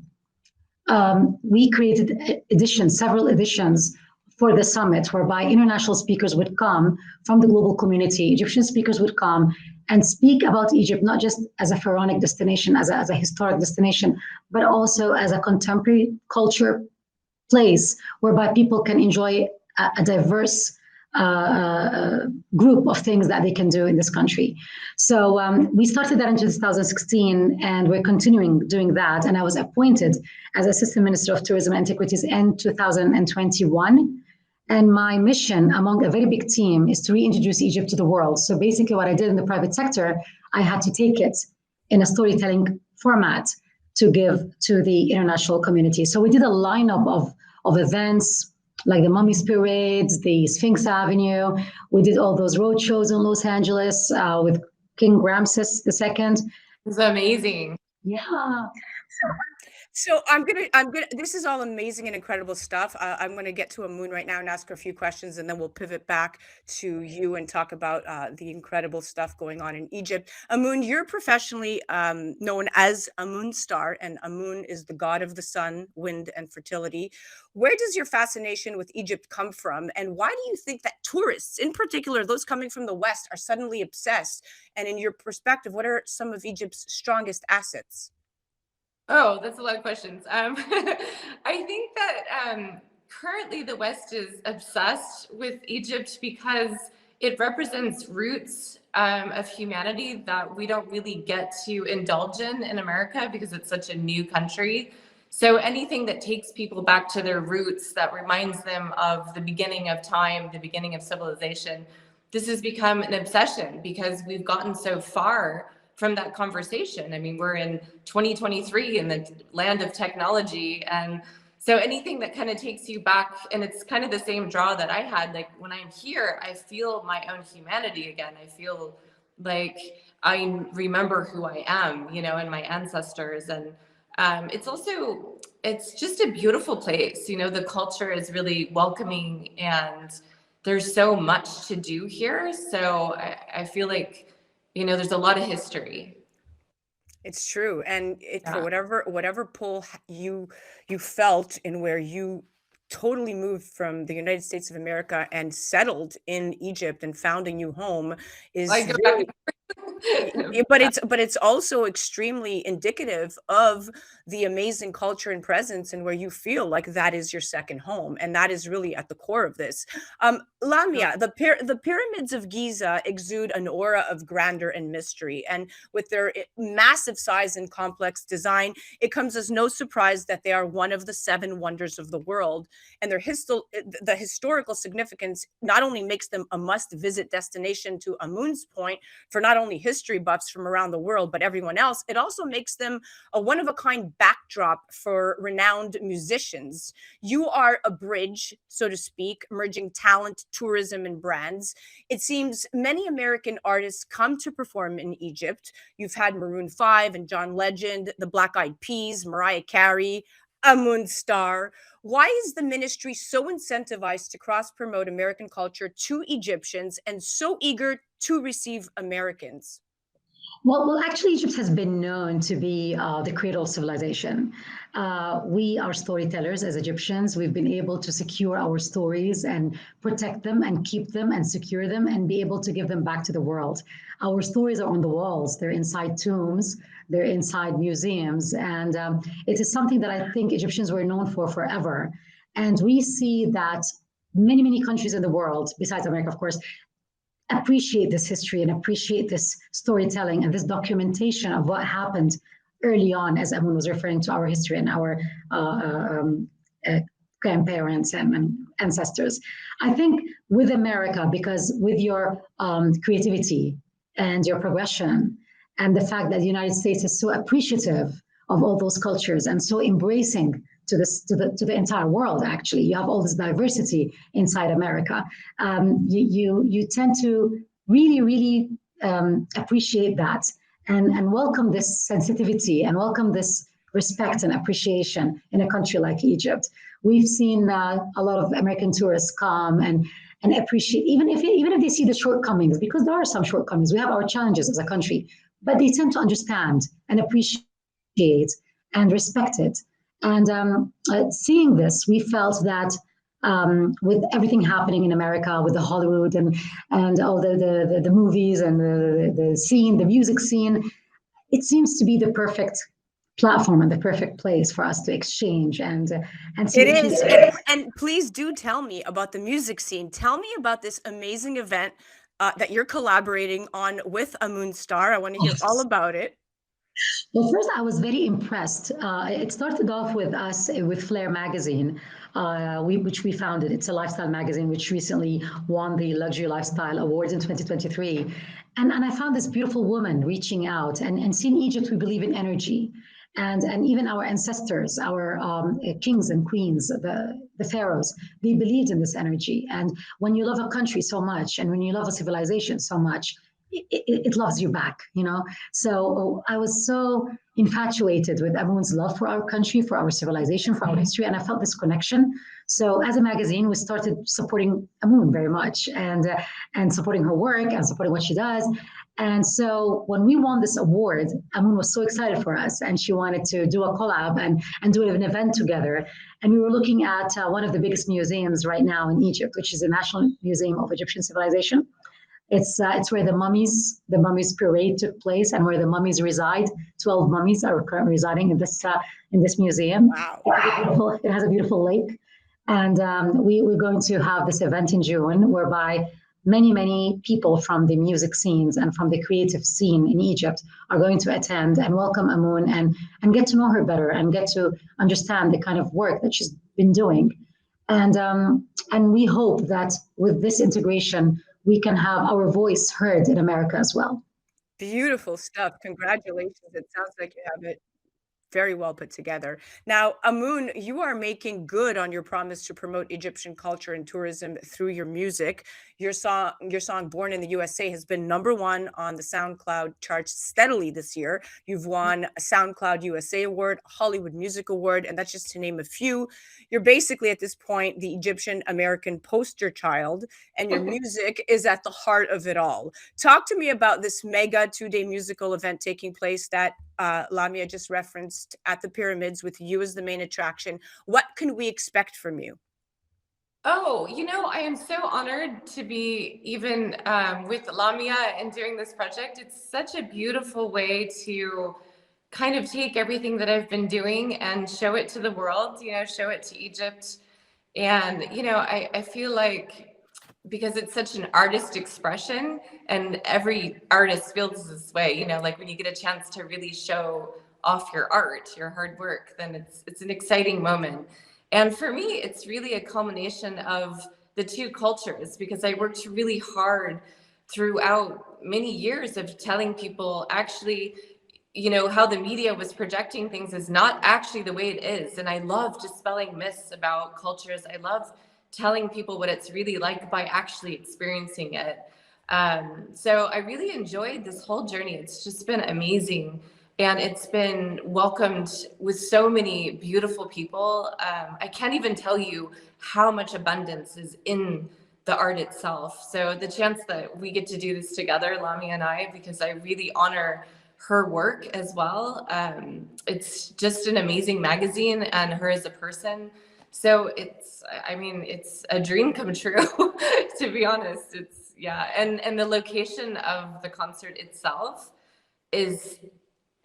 We created several editions for the summit, whereby international speakers would come from the global community. Egyptian speakers would come and speak about Egypt, not just as a pharaonic destination, as a historic destination, but also as a contemporary culture place whereby people can enjoy a diverse group of things that they can do in this country. So we started that in 2016, and we're continuing doing that. And I was appointed as Assistant Minister of Tourism and Antiquities in 2021. And my mission among a very big team is to reintroduce Egypt to the world. So basically what I did in the private sector, I had to take it in a storytelling format to give to the international community. So we did a lineup of events, like the Mummy's Parades, the Sphinx Avenue. We did all those road shows in Los Angeles with King Ramses II. It's amazing. Yeah. So I'm gonna. This is all amazing and incredible stuff. I'm gonna get to Amun right now and ask her a few questions, and then we'll pivot back to you and talk about the incredible stuff going on in Egypt. Amun, you're professionally known as Amun Star, and Amun is the god of the sun, wind, and fertility. Where does your fascination with Egypt come from, and why do you think that tourists, in particular those coming from the West, are suddenly obsessed? And in your perspective, what are some of Egypt's strongest assets? Oh, that's a lot of questions. I think that currently the West is obsessed with Egypt because it represents roots of humanity that we don't really get to indulge in America because it's such a new country. So anything that takes people back to their roots, that reminds them of the beginning of time, the beginning of civilization, this has become an obsession because we've gotten so far from that conversation. I mean, we're in 2023 in the land of technology. And so anything that kind of takes you back, and it's kind of the same draw that I had, like when I'm here, I feel my own humanity again. I feel like I remember who I am, you know, and my ancestors. And it's just a beautiful place. You know, the culture is really welcoming, and there's so much to do here. So I feel like, there's a lot of history. It's true. And for Yeah. whatever pull you felt in where you totally moved from the United States of America and settled in Egypt and found a new home is Like, go really. back. But it's also extremely indicative of the amazing culture and presence, and where you feel like that is your second home, and that is really at the core of this. Lamia, the pyramids of Giza exude an aura of grandeur and mystery, and with their massive size and complex design, it comes as no surprise that they are one of the seven wonders of the world. And the historical significance not only makes them a must-visit destination, to Amun's point, for not only history buffs from around the world, but everyone else, it also makes them a one-of-a-kind backdrop for renowned musicians. You are a bridge, so to speak, merging talent, tourism, and brands. It seems many American artists come to perform in Egypt. You've had Maroon 5 and John Legend, the Black Eyed Peas, Mariah Carey, Amun Star. Why is the ministry so incentivized to cross promote American culture to Egyptians and so eager to receive Americans? Well, actually, Egypt has been known to be the cradle of civilization. We are storytellers as Egyptians. We've been able to secure our stories and protect them and keep them and secure them and be able to give them back to the world. Our stories are on the walls. They're inside tombs. They're inside museums. And it is something that I think Egyptians were known for forever. And we see that many, many countries in the world, besides America, of course, appreciate this history and appreciate this storytelling and this documentation of what happened early on, as Amun was referring to our history and our grandparents and ancestors. I think with America, because with your creativity and your progression and the fact that the United States is so appreciative of all those cultures and so embracing to the entire world. Actually, you have all this diversity inside America. You tend to really appreciate that and welcome this sensitivity and welcome this respect and appreciation in a country like Egypt. We've seen a lot of American tourists come and appreciate, even if they see the shortcomings, because there are some shortcomings. We have our challenges as a country, but they tend to understand and appreciate and respect it. And seeing this, we felt that with everything happening in America, with the Hollywood and all the movies and the scene, the music scene, it seems to be the perfect platform and the perfect place for us to exchange and see. It is. And please do tell me about the music scene. Tell me about this amazing event that you're collaborating on with Amun Star. I want to hear all about it. Well, first, I was very impressed. It started off with us with Flair magazine, which we founded. It's a lifestyle magazine which recently won the Luxury Lifestyle Awards in 2023. And I found this beautiful woman reaching out. And see, in Egypt, we believe in energy. And even our ancestors, our kings and queens, the pharaohs, they believed in this energy. And when you love a country so much and when you love a civilization so much, it loves you back, So I was so infatuated with everyone's love for our country, for our civilization, for our history, and I felt this connection. So as a magazine, we started supporting Amun very much and supporting her work and supporting what she does. And so when we won this award, Amun was so excited for us, and she wanted to do a collab and do an event together. And we were looking at one of the biggest museums right now in Egypt, which is the National Museum of Egyptian Civilization. It's where the mummies parade took place and where the mummies reside. 12 mummies are currently residing in this museum. Wow. It has a beautiful lake. And we're going to have this event in June whereby many people from the music scenes and from the creative scene in Egypt are going to attend and welcome Amun and get to know her better and get to understand the kind of work that she's been doing. And we hope that with this integration, we can have our voice heard in America as well. Beautiful stuff. Congratulations. It sounds like you have it Very well put together. Now, Amun, you are making good on your promise to promote Egyptian culture and tourism through your music. Your song "Born in the USA" has been #1 on the SoundCloud charts steadily this year. You've won a SoundCloud USA Award, a Hollywood Music Award, and that's just to name a few. You're basically at this point the Egyptian American poster child, and your music is at the heart of it all. Talk to me about this mega 2-day musical event taking place that Lamia just referenced at the pyramids with you as the main attraction. What can we expect from you? Oh, I am so honored to be even with Lamia and doing this project. It's such a beautiful way to kind of take everything that I've been doing and show it to the world, show it to Egypt. And, I feel like because it's such an artist expression and every artist feels this way, like when you get a chance to really show off your art, your hard work, then it's an exciting moment. And for me, it's really a culmination of the two cultures because I worked really hard throughout many years of telling people actually, how the media was projecting things is not actually the way it is. And I love dispelling myths about cultures. I love telling people what it's really like by actually experiencing it. So I really enjoyed this whole journey. It's just been amazing. And it's been welcomed with so many beautiful people. I can't even tell you how much abundance is in the art itself. So the chance that we get to do this together, Lamia and I, because I really honor her work as well. It's just an amazing magazine and her as a person. So it's a dream come true, to be honest. And the location of the concert itself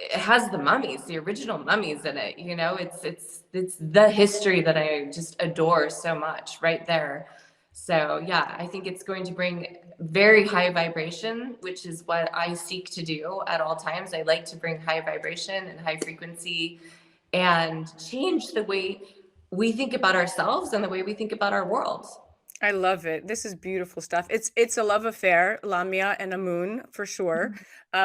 it has the mummies, the original mummies in it. It's the history that I just adore so much right there. So yeah, I think it's going to bring very high vibration, which is what I seek to do at all times. I like to bring high vibration and high frequency and change the way we think about ourselves and the way we think about our world. I love it. This is beautiful stuff. It's a love affair, Lamia and Amun, for sure.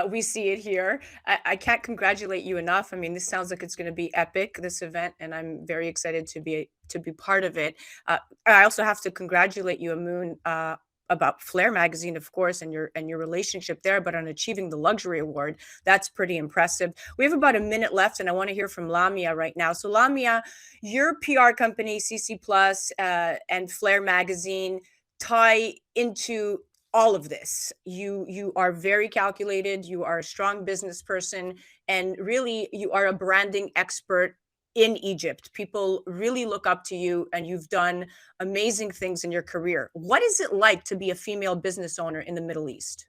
We see it here. I can't congratulate you enough. I mean, this sounds like it's going to be epic, this event, and I'm very excited to be part of it. I also have to congratulate you, Amun, about Flair magazine, of course, and your relationship there, but on achieving the luxury award. That's pretty impressive. We have about a minute left, and I want to hear from Lamia right now. So Lamia, your PR company, CC Plus, and Flair magazine tie into all of this. You are very calculated, you are a strong business person, and really you are a branding expert in Egypt. People really look up to you, and you've done amazing things in your career. What is it like to be a female business owner in the Middle East?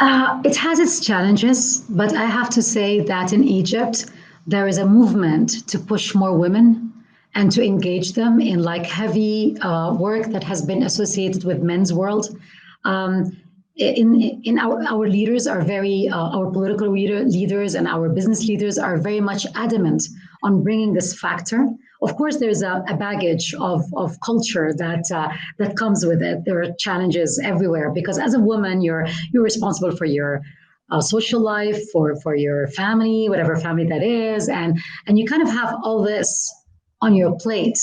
It has its challenges, but I have to say that in Egypt, there is a movement to push more women and to engage them in like heavy work that has been associated with men's world. In our leaders are very, our political leaders and our business leaders are very much adamant on bringing this factor. Of course, there's a baggage of culture that comes with it. There are challenges everywhere because as a woman, you're responsible for your social life, for your family, whatever family that is, and you kind of have all this on your plate.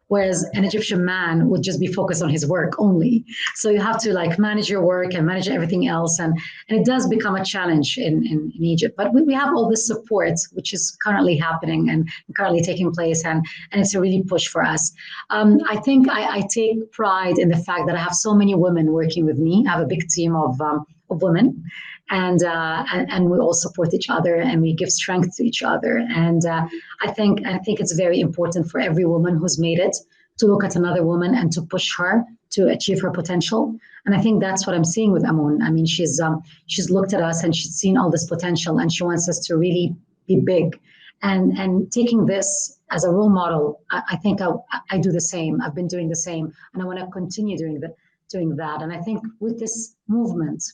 Whereas an Egyptian man would just be focused on his work only. So you have to like manage your work and manage everything else. And it does become a challenge in Egypt. But we have all this support, which is currently happening and currently taking place. And it's a really push for us. I think I take pride in the fact that I have so many women working with me. I have a big team of women. And we all support each other and we give strength to each other. And I think it's very important for every woman who's made it to look at another woman and to push her to achieve her potential. And I think that's what I'm seeing with Amun. I mean, she's looked at us and she's seen all this potential and she wants us to really be big. And taking this as a role model, I think I do the same. I've been doing the same, and I want to continue doing that. And I think with this movement,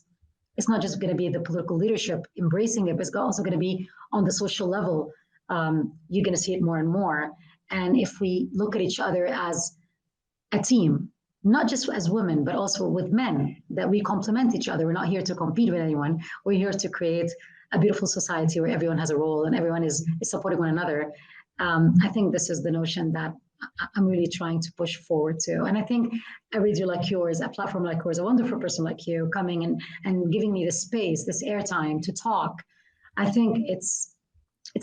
it's not just going to be the political leadership embracing it, but it's also going to be on the social level. You're going to see it more and more. And if we look at each other as a team, not just as women, but also with men, that we complement each other. We're not here to compete with anyone. We're here to create a beautiful society where everyone has a role and everyone is supporting one another. I think this is the notion that I'm really trying to push forward to. And I think a radio like yours, a platform like yours, a wonderful person like you coming and giving me the space, this airtime to talk, I think it's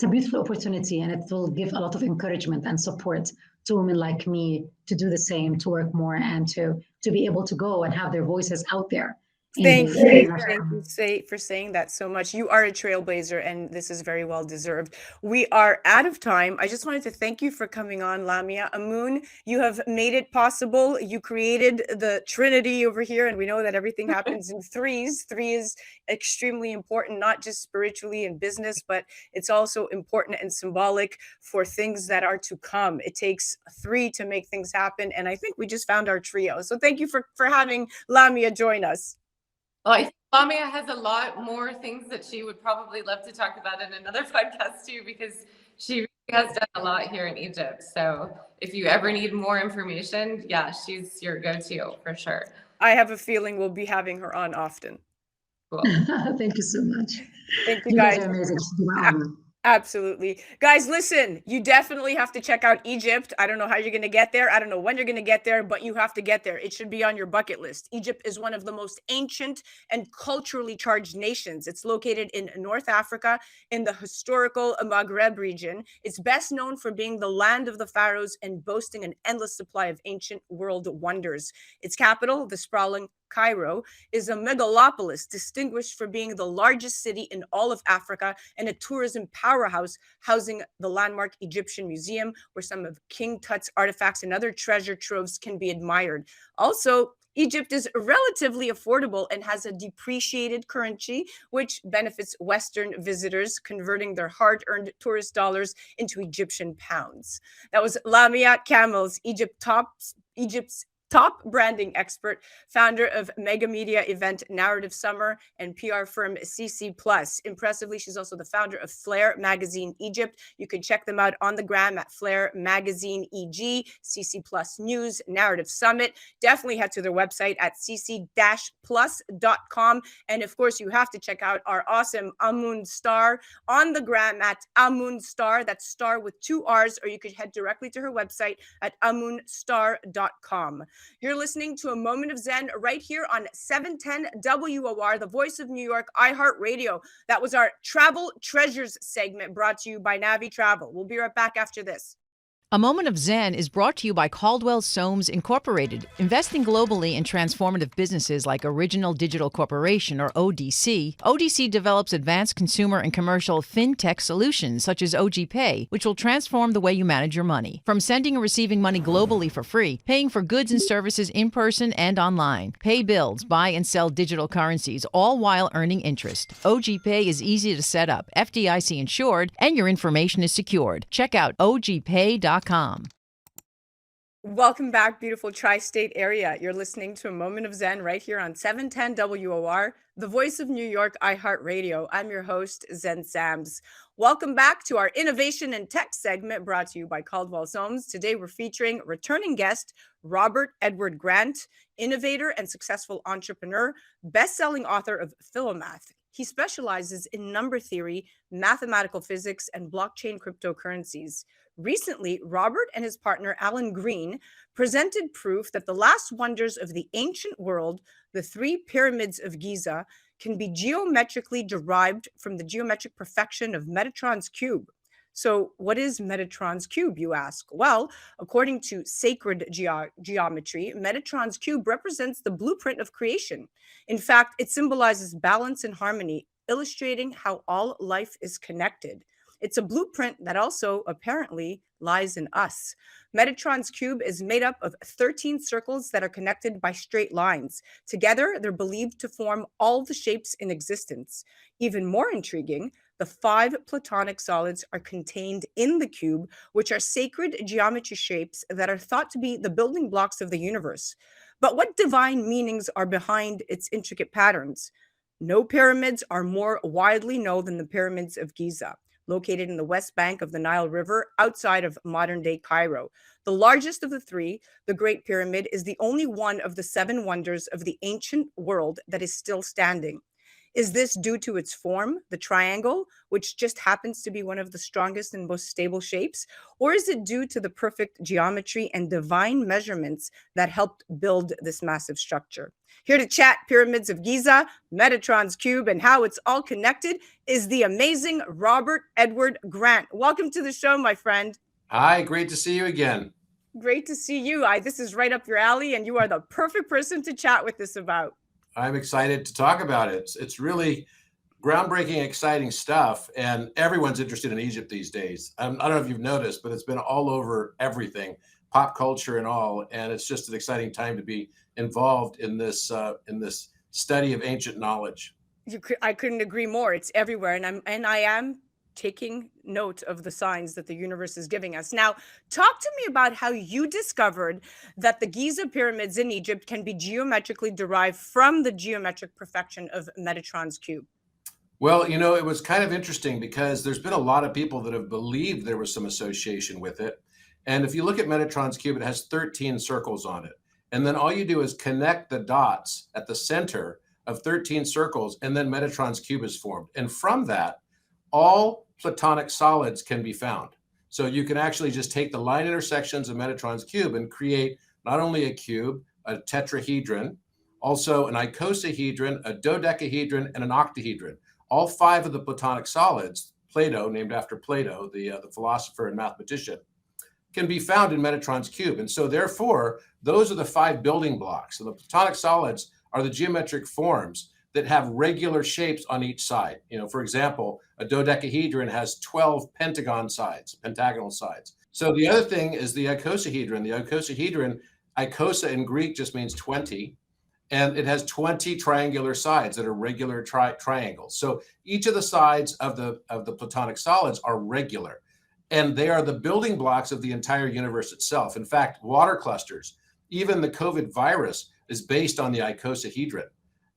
a beautiful opportunity, and it will give a lot of encouragement and support to women like me to do the same, to work more, and to be able to go and have their voices out there. Thank you for saying that so much. You are a trailblazer, and this is very well deserved. We are out of time. I just wanted to thank you for coming on, Lamia. Amun, you have made it possible. You created the Trinity over here, and we know that everything happens in threes. Three is extremely important, not just spiritually and business, but it's also important and symbolic for things that are to come. It takes three to make things happen, and I think we just found our trio. So thank you for having Lamia join us. Well, I think Lamia has a lot more things that she would probably love to talk about in another podcast too, because she really has done a lot here in Egypt. So if you ever need more information, yeah, she's your go-to for sure. I have a feeling we'll be having her on often. Cool. Thank you so much. Thank you, guys. You guys are amazing. Absolutely. Guys, listen, you definitely have to check out Egypt. I don't know how you're going to get there. I don't know when you're going to get there, but you have to get there. It should be on your bucket list. Egypt is one of the most ancient and culturally charged nations. It's located in North Africa in the historical Maghreb region. It's best known for being the land of the pharaohs and boasting an endless supply of ancient world wonders. Its capital, the sprawling Cairo, is a megalopolis distinguished for being the largest city in all of Africa and a tourism powerhouse, housing the landmark Egyptian Museum, where some of King Tut's artifacts and other treasure troves can be admired. Also, Egypt is relatively affordable and has a depreciated currency, which benefits Western visitors, converting their hard-earned tourist dollars into Egyptian pounds. That was Lamia Kamels, Egypt's top branding expert, founder of mega media event Narrative Summer and PR firm CC Plus. Impressively, she's also the founder of Flair Magazine Egypt. You can check them out on the gram at Flair Magazine EG, CC Plus News, Narrative Summit. Definitely head to their website at cc-plus.com. And of course, you have to check out our awesome Amun Star on the gram at Amun Star. That's star with 2 R's, or you could head directly to her website at amunstar.com. You're listening to A Moment of Zen right here on 710 WOR, the voice of New York, iHeart Radio. That was our Travel Treasures segment brought to you by Navi Travel. We'll be right back after this. A Moment of Zen is brought to you by Caldwell Soames Incorporated, investing globally in transformative businesses like Original Digital Corporation, or ODC. ODC develops advanced consumer and commercial fintech solutions such as OG Pay, which will transform the way you manage your money. From sending and receiving money globally for free, paying for goods and services in person and online, pay bills, buy and sell digital currencies, all while earning interest. OG Pay is easy to set up, FDIC insured, and your information is secured. Check out ogpay.com. Welcome back, beautiful tri-state area. You're listening to A Moment of Zen right here on 710 WOR, the voice of New York, iHeart Radio. I'm your host, Zen Sams. Welcome back to our Innovation and Tech segment brought to you by Caldwell Soames. Today, we're featuring returning guest, Robert Edward Grant, innovator and successful entrepreneur, best-selling author of Philomath. He specializes in number theory, mathematical physics, and blockchain cryptocurrencies. Recently, Robert and his partner, Alan Green, presented proof that the last wonders of the ancient world, the 3 pyramids of Giza, can be geometrically derived from the geometric perfection of Metatron's cube. So what is Metatron's cube, you ask? Well, according to sacred geometry, Metatron's cube represents the blueprint of creation. In fact, it symbolizes balance and harmony, illustrating how all life is connected. It's a blueprint that also apparently lies in us. Metatron's cube is made up of 13 circles that are connected by straight lines. Together, they're believed to form all the shapes in existence. Even more intriguing, the 5 platonic solids are contained in the cube, which are sacred geometry shapes that are thought to be the building blocks of the universe. But what divine meanings are behind its intricate patterns? No pyramids are more widely known than the pyramids of Giza, located in the west bank of the Nile River outside of modern-day Cairo. The largest of the 3, the Great Pyramid, is the only one of the 7 wonders of the ancient world that is still standing. Is this due to its form, the triangle, which just happens to be one of the strongest and most stable shapes? Or is it due to the perfect geometry and divine measurements that helped build this massive structure? Here to chat Pyramids of Giza, Metatron's Cube, and how it's all connected is the amazing Robert Edward Grant. Welcome to the show, my friend. Hi, great to see you again. Great to see you. This is right up your alley, and you are the perfect person to chat with us about. I'm excited to talk about it. It's really groundbreaking, exciting stuff, and everyone's interested in Egypt these days. I don't know if you've noticed, but it's been all over everything, pop culture and all, and it's just an exciting time to be involved in this study of ancient knowledge. I couldn't agree more. It's everywhere, and I am taking note of the signs that the universe is giving us. Now, talk to me about how you discovered that the Giza pyramids in Egypt can be geometrically derived from the geometric perfection of Metatron's cube. Well, it was kind of interesting because there's been a lot of people that have believed there was some association with it. And if you look at Metatron's cube, it has 13 circles on it. And then all you do is connect the dots at the center of 13 circles, and then Metatron's cube is formed. And from that, all platonic solids can be found. So you can actually just take the line intersections of Metatron's cube and create not only a cube, a tetrahedron, also an icosahedron, a dodecahedron, and an octahedron. All 5 of the platonic solids, Plato, named after Plato, the philosopher and mathematician, can be found in Metatron's cube. And so therefore, those are the 5 building blocks. So the platonic solids are the geometric forms that have regular shapes on each side. For example, a dodecahedron has 12 pentagonal sides. So the other thing is the icosahedron. The icosahedron, icosa in Greek just means 20, and it has 20 triangular sides that are regular triangles. So each of the sides of the platonic solids are regular, and they are the building blocks of the entire universe itself. In fact, water clusters, even the COVID virus, is based on the icosahedron.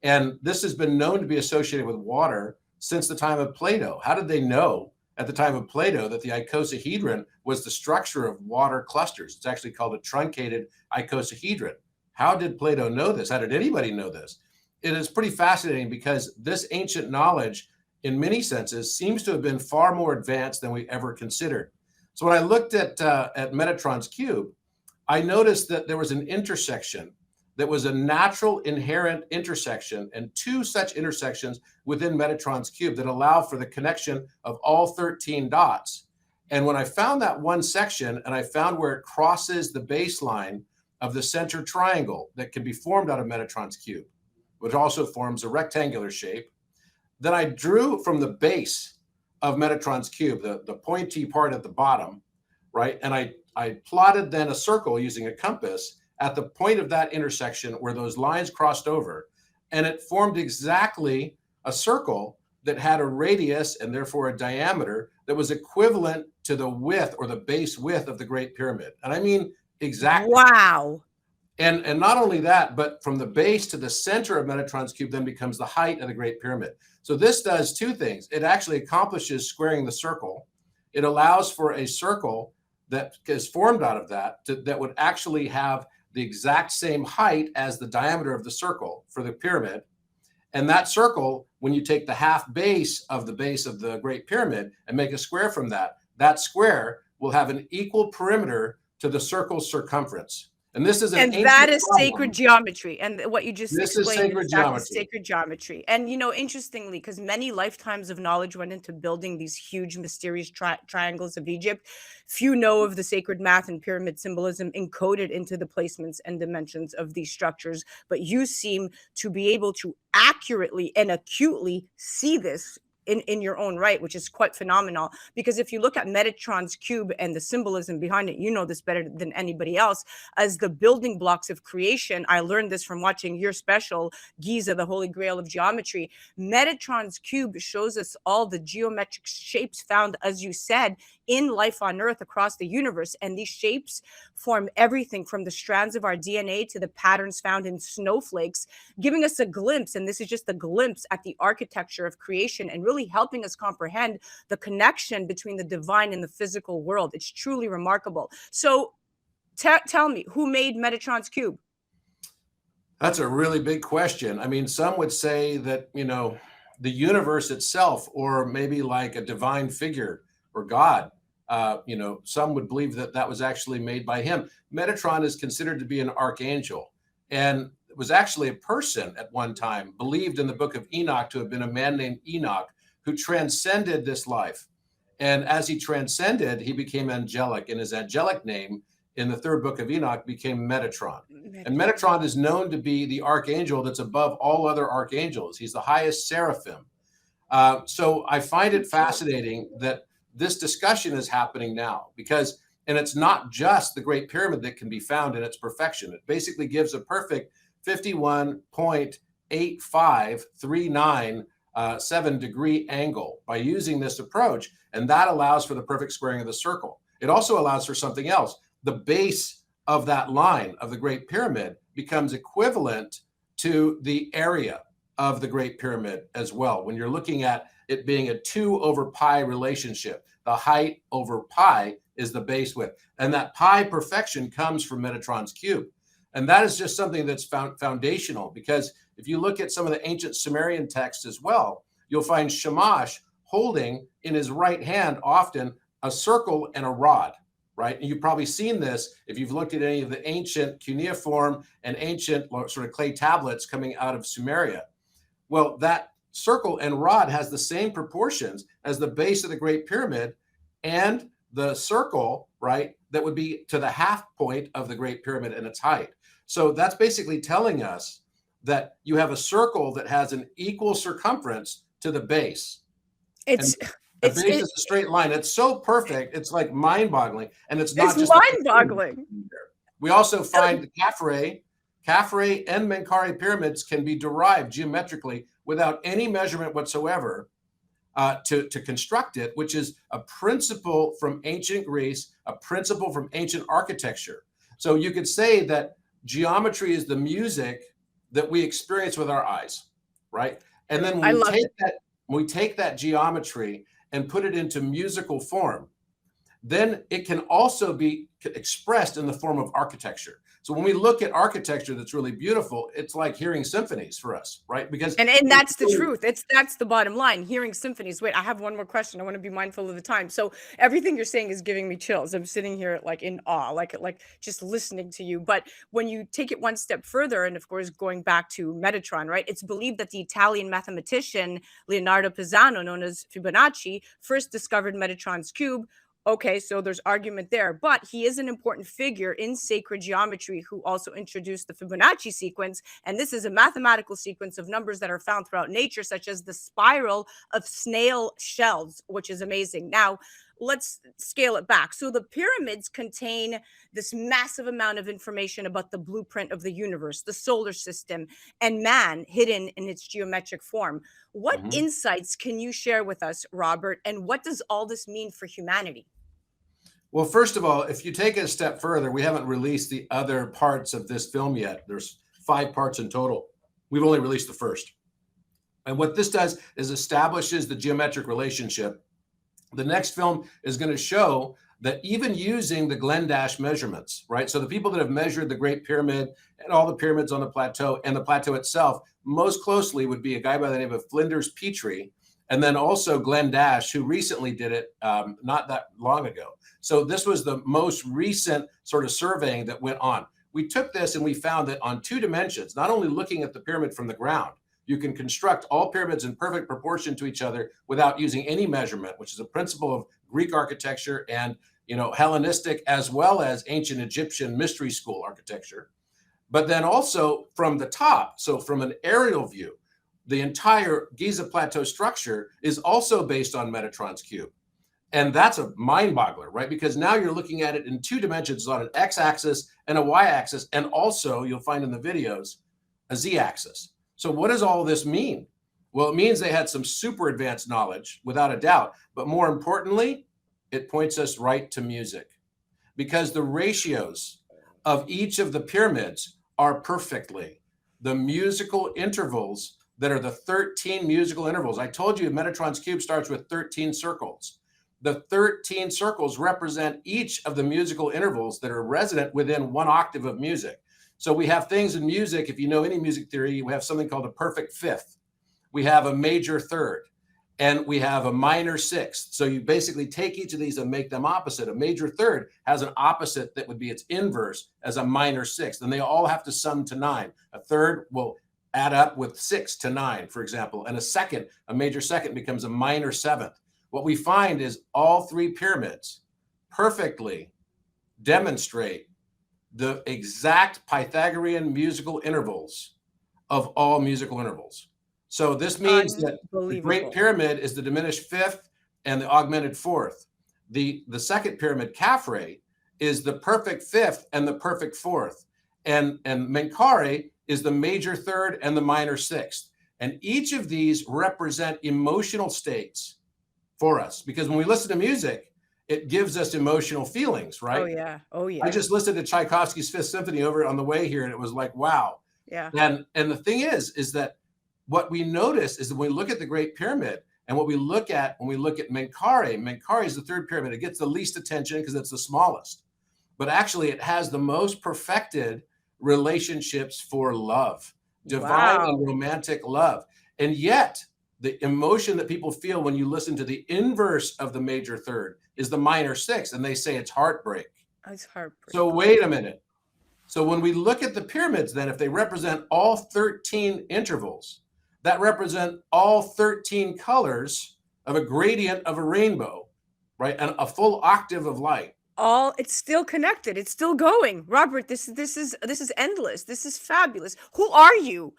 And this has been known to be associated with water since the time of Plato. How did they know at the time of Plato that the icosahedron was the structure of water clusters? It's actually called a truncated icosahedron. How did Plato know this? How did anybody know this? It is pretty fascinating because this ancient knowledge, in many senses, seems to have been far more advanced than we ever considered. So when I looked at Metatron's cube, I noticed that there was an intersection that was a natural inherent intersection, and 2 such intersections within Metatron's cube that allow for the connection of all 13 dots. And when I found that one section, and I found where it crosses the baseline of the center triangle that can be formed out of Metatron's cube, which also forms a rectangular shape, then I drew from the base of Metatron's cube, the pointy part at the bottom, right? And I plotted then a circle using a compass at the point of that intersection where those lines crossed over, and it formed exactly a circle that had a radius and therefore a diameter that was equivalent to the width or the base width of the Great Pyramid. And I mean exactly. Wow. And not only that, but from the base to the center of Metatron's cube then becomes the height of the Great Pyramid. So this does 2 things. It actually accomplishes squaring the circle. It allows for a circle that is formed out of that that would actually have the exact same height as the diameter of the circle for the pyramid. And that circle, when you take the half base of the Great Pyramid and make a square from that, that square will have an equal perimeter to the circle's circumference. And this is that is sacred geometry. And what you just explained is sacred geometry. And interestingly, because many lifetimes of knowledge went into building these huge, mysterious triangles of Egypt, few know of the sacred math and pyramid symbolism encoded into the placements and dimensions of these structures. But you seem to be able to accurately and acutely see this in your own right, which is quite phenomenal. Because if you look at Metatron's cube and the symbolism behind it, you know this better than anybody else, as the building blocks of creation. I learned this from watching your special, Giza, the Holy Grail of Geometry. Metatron's cube shows us all the geometric shapes found, as you said, in life on Earth across the universe. And these shapes form everything from the strands of our DNA to the patterns found in snowflakes, giving us a glimpse, and this is just a glimpse at the architecture of creation and really helping us comprehend the connection between the divine and the physical world. It's truly remarkable. So tell me, who made Metatron's cube? That's a really big question. I mean, some would say that, the universe itself, or maybe like a divine figure or God. Some would believe that that was actually made by him. Metatron is considered to be an archangel, and it was actually a person at one time, believed in the book of Enoch to have been a man named Enoch who transcended this life. And as he transcended, he became angelic, and his angelic name in the third book of Enoch became Metatron. And Metatron is known to be the archangel that's above all other archangels. He's the highest seraphim. So I find it fascinating that this discussion is happening now, because, and it's not just the Great Pyramid that can be found in its perfection. It basically gives a perfect 51.85397 degree angle by using this approach. And that allows for the perfect squaring of the circle. It also allows for something else. The base of that line of the Great Pyramid becomes equivalent to the area of the Great Pyramid as well. When you're looking at it being a 2/pi relationship, the height over pi is the base width. And that pi perfection comes from Metatron's cube. And that is just something that's foundational, because if you look at some of the ancient Sumerian texts as well, you'll find Shamash holding in his right hand often a circle and a rod, right? And you've probably seen this if you've looked at any of the ancient cuneiform and ancient sort of clay tablets coming out of Sumeria. Well, that circle and rod has the same proportions as the base of the Great Pyramid and the circle, right, that would be to the half point of the Great Pyramid and its height. So that's basically telling us that you have a circle that has an equal circumference to the base. The base is a straight line. It's so perfect. It's like mind-boggling. And it's not just mind-boggling. We also find the Khafre and Menkaure pyramids can be derived geometrically without any measurement whatsoever to construct it, which is a principle from ancient Greece, a principle from ancient architecture. So you could say that geometry is the music that we experience with our eyes, right? And then when we take that geometry and put it into musical form, then it can also be expressed in the form of architecture. So when we look at architecture that's really beautiful, it's like hearing symphonies for us, right? Because and that's the truth. That's the bottom line. Hearing symphonies. Wait, I have one more question. I want to be mindful of the time. So everything you're saying is giving me chills. I'm sitting here like in awe, like just listening to you. But when you take it one step further, and of course going back to Metatron, right? It's believed that the Italian mathematician Leonardo Pisano, known as Fibonacci, first discovered Metatron's cube. Okay, so there's argument there, but he is an important figure in sacred geometry who also introduced the Fibonacci sequence. And this is a mathematical sequence of numbers that are found throughout nature, such as the spiral of snail shells, which is amazing. Now, let's scale it back. So the pyramids contain this massive amount of information about the blueprint of the universe, the solar system, and man hidden in its geometric form. What insights can you share with us, Robert? And what does all this mean for humanity? Well, first of all, if you take it a step further, we haven't released the other parts of this film yet. There's 5 parts in total. We've only released the first. And what this does is establishes the geometric relationship. The next film is going to show that even using the Glendash measurements, right? So the people that have measured the Great Pyramid and all the pyramids on the plateau and the plateau itself most closely would be a guy by the name of Flinders Petrie, and then also Glendash, who recently did it not that long ago. So this was the most recent sort of surveying that went on. We took this and we found that on 2 dimensions, not only looking at the pyramid from the ground, you can construct all pyramids in perfect proportion to each other without using any measurement, which is a principle of Greek architecture and, Hellenistic as well as ancient Egyptian mystery school architecture. But then also from the top, so from an aerial view, the entire Giza Plateau structure is also based on Metatron's cube. And that's a mind boggler, right? Because now you're looking at it in 2 dimensions on an x-axis and a y-axis, and also you'll find in the videos a z-axis. So what does all this mean? Well, it means they had some super advanced knowledge, without a doubt. But more importantly, it points us right to music, because the ratios of each of the pyramids are perfectly the musical intervals that are the 13 musical intervals. I told you Metatron's cube starts with 13 circles. The 13 circles represent each of the musical intervals that are resident within 1 octave of music. So we have things in music, if you know any music theory, we have something called a perfect fifth. we have a major third, and we have a minor sixth. So you basically take each of these and make them opposite. A major third has an opposite that would be its inverse as a minor sixth, and they all have to sum to 9. A third will add up with 6 to 9, for example, and a major second becomes a minor seventh. What we find is all 3 pyramids perfectly demonstrate the exact Pythagorean musical intervals of all musical intervals. So this means that the Great Pyramid is the diminished fifth and the augmented fourth. The second pyramid, Khafre, is the perfect fifth and the perfect fourth. And Menkaure is the major third and the minor sixth. And each of these represent emotional states for us, because when we listen to music, it gives us emotional feelings, right? Oh yeah. I just listened to Tchaikovsky's Fifth Symphony over on the way here, and it was like, wow. Yeah. And the thing is that what we notice is that when we look at the Great Pyramid, and what we look at when we look at Menkaure is the third pyramid. It gets the least attention because it's the smallest, but actually it has the most perfected relationships for love, divine and romantic love. And yet the emotion that people feel when you listen to the inverse of the major third is the minor sixth, and they say it's heartbreak. It's heartbreak. So wait a minute. So when we look at the pyramids, then if they represent all 13 intervals, that represent all 13 colors of a gradient of a rainbow, right? And a full octave of light. It's still connected. It's still going. Robert, this is endless. This is fabulous. Who are you?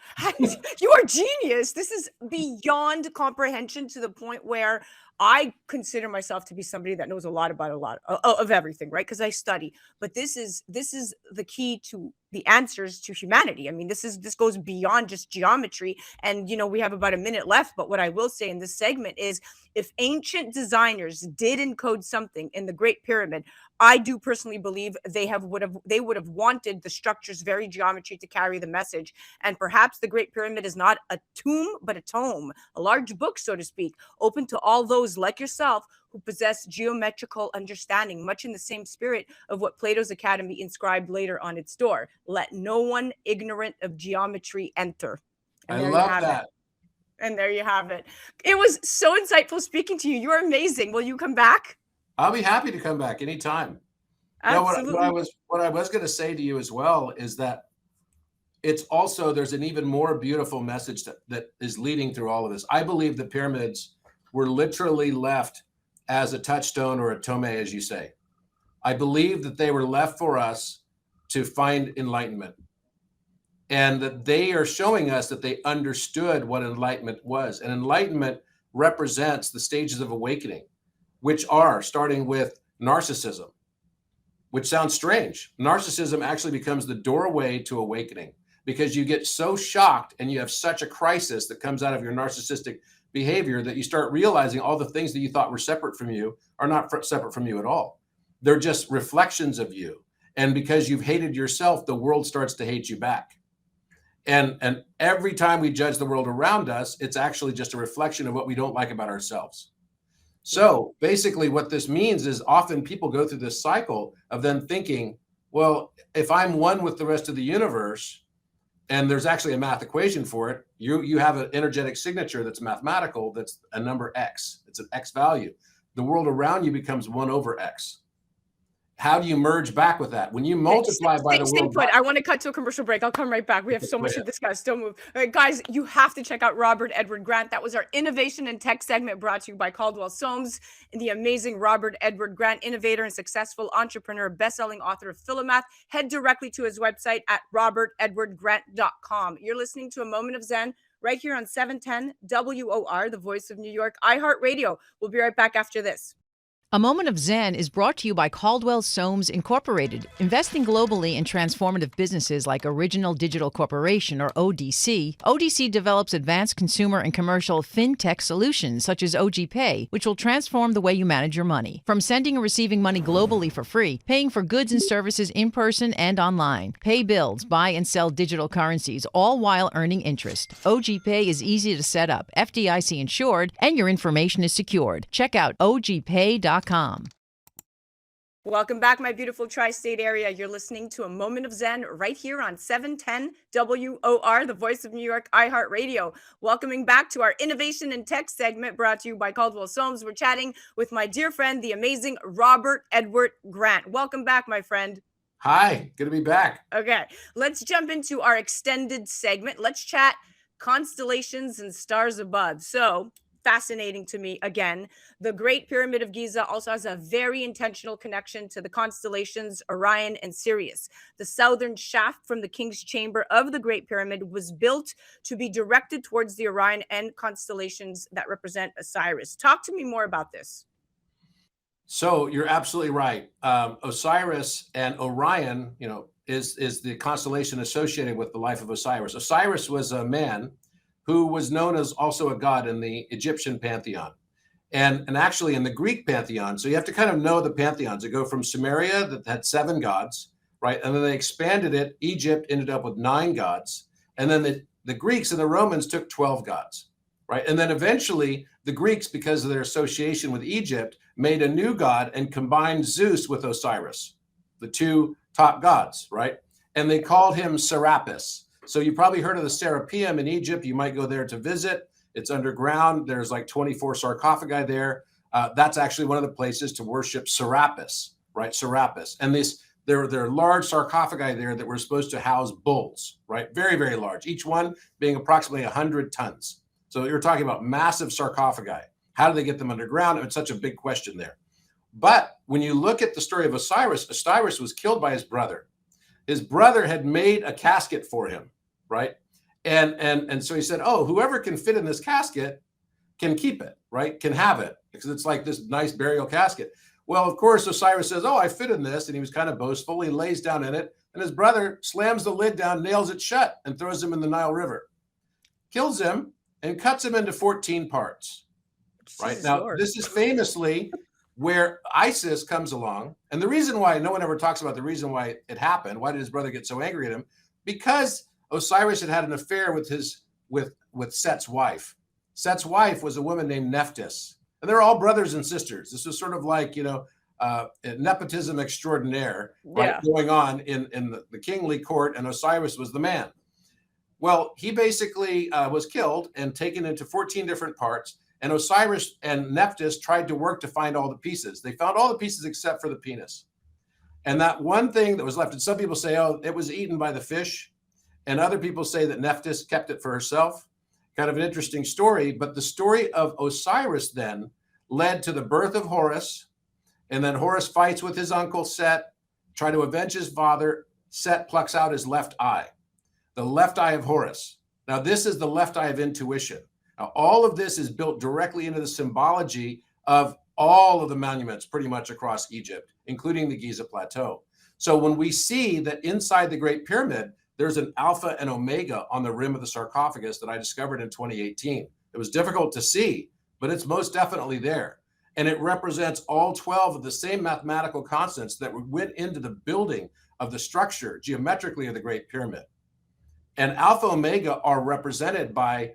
You are genius. This is beyond comprehension, to the point where I consider myself to be somebody that knows a lot about a lot of everything, right? Because I study. But this is the key to the answers to humanity. I mean, this goes beyond just geometry. And we have about a minute left. But what I will say in this segment is, if ancient designers did encode something in the Great Pyramid, I do personally believe they would have wanted the structure's very geometry to carry the message. And perhaps the Great Pyramid is not a tomb, but a tome, a large book, so to speak, open to all those like yourself who possess geometrical understanding, much in the same spirit of what Plato's Academy inscribed later on its door: let no one ignorant of geometry enter. And I love that. And there you have it. It was so insightful speaking to you. You're amazing. Will you come back? I'll be happy to come back anytime. Absolutely. What I was going to say to you as well is that it's also, there's an even more beautiful message that is leading through all of this. I believe the pyramids were literally left as a touchstone or a tome, as you say. I believe that they were left for us to find enlightenment, and that they are showing us that they understood what enlightenment was. And enlightenment represents the stages of awakening, which are starting with narcissism, which sounds strange. Narcissism actually becomes the doorway to awakening, because you get so shocked and you have such a crisis that comes out of your narcissistic behavior that you start realizing all the things that you thought were separate from you are not separate from you at all. They're just reflections of you. And because you've hated yourself, the world starts to hate you back. And every time we judge the world around us, it's actually just a reflection of what we don't like about ourselves. So basically what this means is, often people go through this cycle of then thinking, well, if I'm one with the rest of the universe, and there's actually a math equation for it, you have an energetic signature that's mathematical, that's a number X. It's an X value. The world around you becomes 1 over X. How do you merge back with that? When you multiply by the world. Stay put. I want to cut to a commercial break. I'll come right back. We have so much to discuss. Don't move. All right, guys, you have to check out Robert Edward Grant. That was our innovation and tech segment, brought to you by Caldwell Soames, and the amazing Robert Edward Grant, innovator and successful entrepreneur, best-selling author of Philomath. Head directly to his website at robertedwardgrant.com. You're listening to A Moment of Zen right here on 710 WOR, the voice of New York, iHeart Radio. We'll be right back after this. A Moment of Zen is brought to you by Caldwell Soames Incorporated, investing globally in transformative businesses like Original Digital Corporation, or ODC. ODC develops advanced consumer and commercial fintech solutions such as OG Pay, which will transform the way you manage your money. From sending and receiving money globally for free, paying for goods and services in person and online, pay bills, buy and sell digital currencies, all while earning interest. OG Pay is easy to set up, FDIC insured, and your information is secured. Check out ogpay.com. Welcome back, my beautiful tri-state area. You're listening to A Moment of Zen right here on 710 WOR, the voice of New York, iHeart Radio. Welcoming back to our Innovation and Tech segment brought to you by Caldwell Soames. We're chatting with my dear friend, the amazing Robert Edward Grant. Welcome back, my friend. Hi, good to be back. Okay, let's jump into our extended segment. Let's chat constellations and stars above. So, fascinating to me. Again, the Great Pyramid of Giza also has a very intentional connection to the constellations Orion and Sirius. The southern shaft from the King's Chamber of the Great Pyramid was built to be directed towards the Orion and constellations that represent Osiris. Talk to me more about this. So you're absolutely right. Osiris and Orion, is the constellation associated with the life of Osiris. Osiris was a man who was known as also a god in the Egyptian pantheon. And actually in the Greek pantheon, so you have to kind of know the pantheons. They go from Sumeria that had 7 gods, right? And then they expanded it. Egypt ended up with 9 gods. And then the Greeks and the Romans took 12 gods, right? And then eventually the Greeks, because of their association with Egypt, made a new god and combined Zeus with Osiris, the 2 top gods, right? And they called him Serapis. So you probably heard of the Serapeum in Egypt. You might go there to visit. It's underground. There's like 24 sarcophagi there. That's actually one of the places to worship Serapis, right? Serapis. And there are large sarcophagi there that were supposed to house bulls, right? Very, very large, each one being approximately 100 tons. So you're talking about massive sarcophagi. How do they get them underground? It's such a big question there. But when you look at the story of Osiris, Osiris was killed by his brother. His brother had made a casket for him, right? And so he said, oh, whoever can fit in this casket can keep it, right? Can have it, because it's like this nice burial casket. Well, of course, Osiris says, oh, I fit in this. And he was kind of boastful. He lays down in it. And his brother slams the lid down, nails it shut, and throws him in the Nile River. Kills him and cuts him into 14 parts, right? Now, this is famously where Isis comes along. And the reason why no one ever talks about the reason why it happened, why did his brother get so angry at him? Because Osiris had an affair with Set's wife. Set's wife was a woman named Nephthys. And they're all brothers and sisters. This was sort of like, nepotism extraordinaire, right, going on in the kingly court, and Osiris was the man. Well, he basically was killed and taken into 14 different parts. And Osiris and Nephthys tried to work to find all the pieces. They found all the pieces except for the penis. And that one thing that was left, and some people say, oh, it was eaten by the fish. And other people say that Nephthys kept it for herself. Kind of an interesting story. But the story of Osiris then led to the birth of Horus. And then Horus fights with his uncle Set, try to avenge his father. Set plucks out his left eye, the left eye of Horus. Now, this is the left eye of intuition. Now, all of this is built directly into the symbology of all of the monuments pretty much across Egypt, including the Giza Plateau. So when we see that inside the Great Pyramid, there's an alpha and omega on the rim of the sarcophagus that I discovered in 2018. It was difficult to see, but it's most definitely there. And it represents all 12 of the same mathematical constants that went into the building of the structure geometrically of the Great Pyramid. And alpha omega are represented by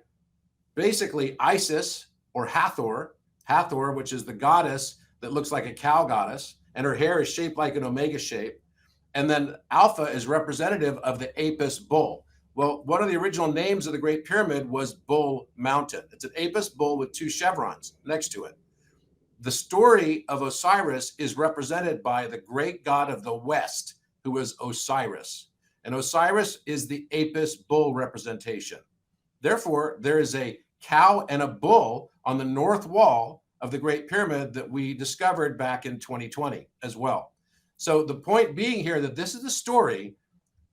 basically Isis or Hathor, which is the goddess that looks like a cow goddess, and her hair is shaped like an omega shape. And then Alpha is representative of the Apis bull. Well, one of the original names of the Great Pyramid was Bull Mountain. It's an Apis bull with 2 chevrons next to it. The story of Osiris is represented by the great god of the West, who is Osiris. And Osiris is the Apis bull representation. Therefore, there is a cow and a bull on the north wall of the Great Pyramid that we discovered back in 2020 as well. So the point being here that this is the story,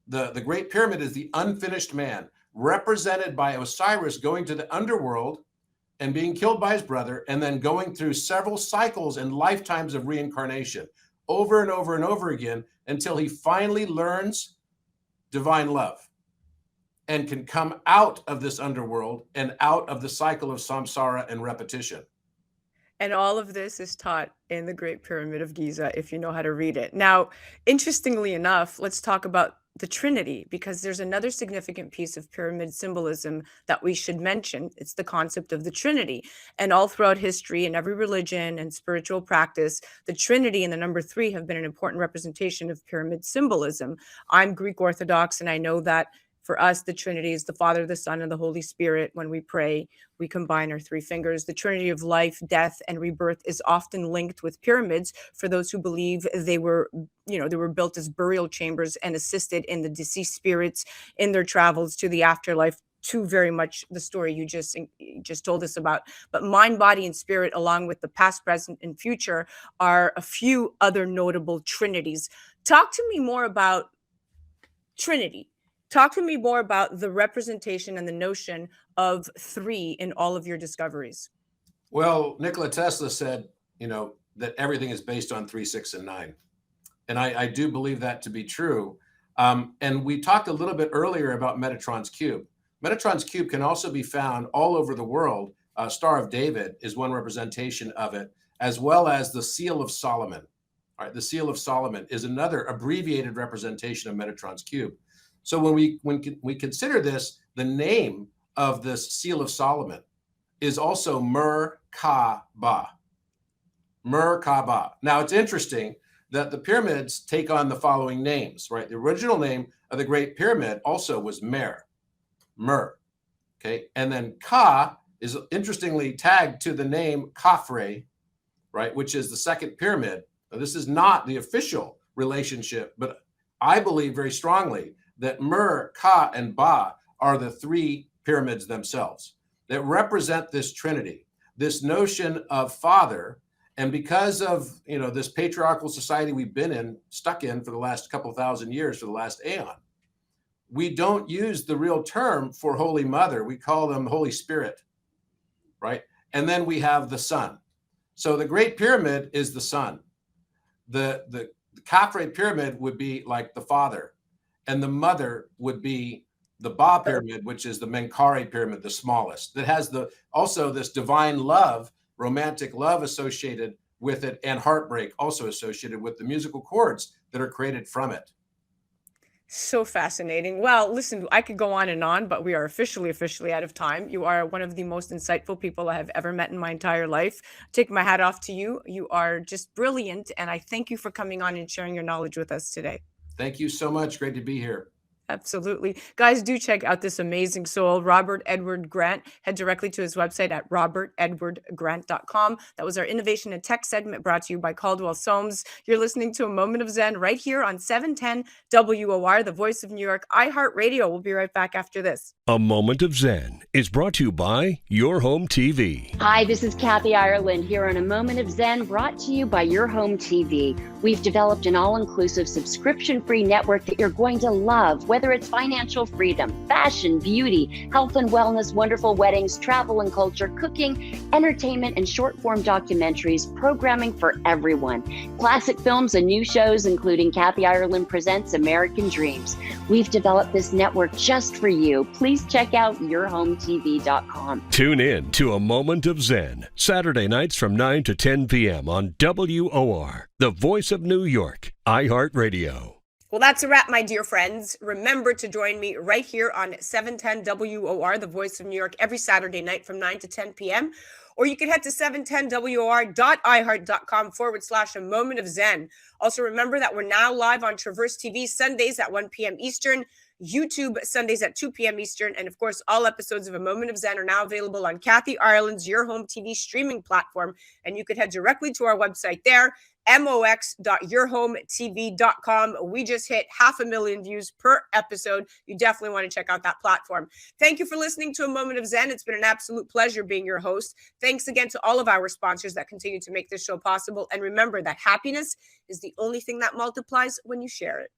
the Great Pyramid is the unfinished man, represented by Osiris going to the underworld and being killed by his brother, and then going through several cycles and lifetimes of reincarnation over and over and over again until he finally learns divine love and can come out of this underworld and out of the cycle of samsara and repetition. And all of this is taught in the Great Pyramid of Giza, if you know how to read it. Now, interestingly enough, let's talk about the Trinity, because there's another significant piece of pyramid symbolism that we should mention. It's the concept of the Trinity. And all throughout history and every religion and spiritual practice, the Trinity and the number 3 have been an important representation of pyramid symbolism. I'm Greek Orthodox, and I know that for us, the Trinity is the Father, the Son, and the Holy Spirit. When we pray, we combine our 3 fingers. The Trinity of life, death, and rebirth is often linked with pyramids for those who believe they were built as burial chambers and assisted in the deceased spirits in their travels to the afterlife. To very much the story you just told us about. But mind, body, and spirit, along with the past, present, and future, are a few other notable trinities. Talk to me more about Trinity. Talk to me more about the representation and the notion of 3 in all of your discoveries. Well, Nikola Tesla said, that everything is based on 3, 6, and 9. And I do believe that to be true. And we talked a little bit earlier about Metatron's cube. Metatron's cube can also be found all over the world. Star of David is one representation of it, as well as the Seal of Solomon. All right, the Seal of Solomon is another abbreviated representation of Metatron's cube. So when we consider this, the name of this Seal of Solomon is also Merkaba. Merkaba. Now, it's interesting that the pyramids take on the following names, right? The original name of the Great Pyramid also was Mer. Okay? And then Ka is interestingly tagged to the name Khafre, right? Which is the second pyramid. Now, this is not the official relationship, but I believe very strongly that Mer, Ka, and Ba are the 3 pyramids themselves that represent this Trinity, this notion of Father. And because of this patriarchal society we've been stuck in for the last couple thousand years, for the last aeon, we don't use the real term for Holy Mother. We call them Holy Spirit, right? And then we have the Son. So the Great Pyramid is the Son. The Khafre pyramid would be like the Father. And the Mother would be the Ba pyramid, which is the Menkaure pyramid, the smallest, that has also this divine love, romantic love associated with it, and heartbreak also associated with the musical chords that are created from it. So fascinating. Well, listen, I could go on and on, but we are officially out of time. You are one of the most insightful people I have ever met in my entire life. Take my hat off to you. You are just brilliant, and I thank you for coming on and sharing your knowledge with us today. Thank you so much. Great to be here. Absolutely. Guys, do check out this amazing soul, Robert Edward Grant. Head directly to his website at robertedwardgrant.com. That was our Innovation and Tech segment brought to you by Caldwell Soames. You're listening to A Moment of Zen right here on 710 WOR, the voice of New York, iHeart Radio. We'll be right back after this. A Moment of Zen is brought to you by Your Home TV. Hi, this is Kathy Ireland here on A Moment of Zen, brought to you by Your Home TV. We've developed an all-inclusive subscription-free network that you're going to love, whether it's financial freedom, fashion, beauty, health and wellness, wonderful weddings, travel and culture, cooking, entertainment, and short-form documentaries, programming for everyone. Classic films and new shows, including Kathy Ireland Presents American Dreams. We've developed this network just for you. Please check out yourhometv.com. Tune in to A Moment of Zen, Saturday nights from 9 to 10 p.m. on WOR, the voice of New York, iHeart Radio. Well, that's a wrap, my dear friends. Remember to join me right here on 710 WOR, the voice of New York, every Saturday night from 9 to 10 p.m. Or you can head to 710WOR.iHeart.com/A Moment of Zen. Also, remember that we're now live on Traverse TV Sundays at 1 p.m. Eastern, YouTube Sundays at 2 p.m. Eastern. And of course, all episodes of A Moment of Zen are now available on Kathy Ireland's Your Home TV streaming platform. And you could head directly to our website there, mox.yourhometv.com. We just hit 500,000 views per episode. You definitely want to check out that platform. Thank you for listening to A Moment of Zen. It's been an absolute pleasure being your host. Thanks again to all of our sponsors that continue to make this show possible. And remember that happiness is the only thing that multiplies when you share it.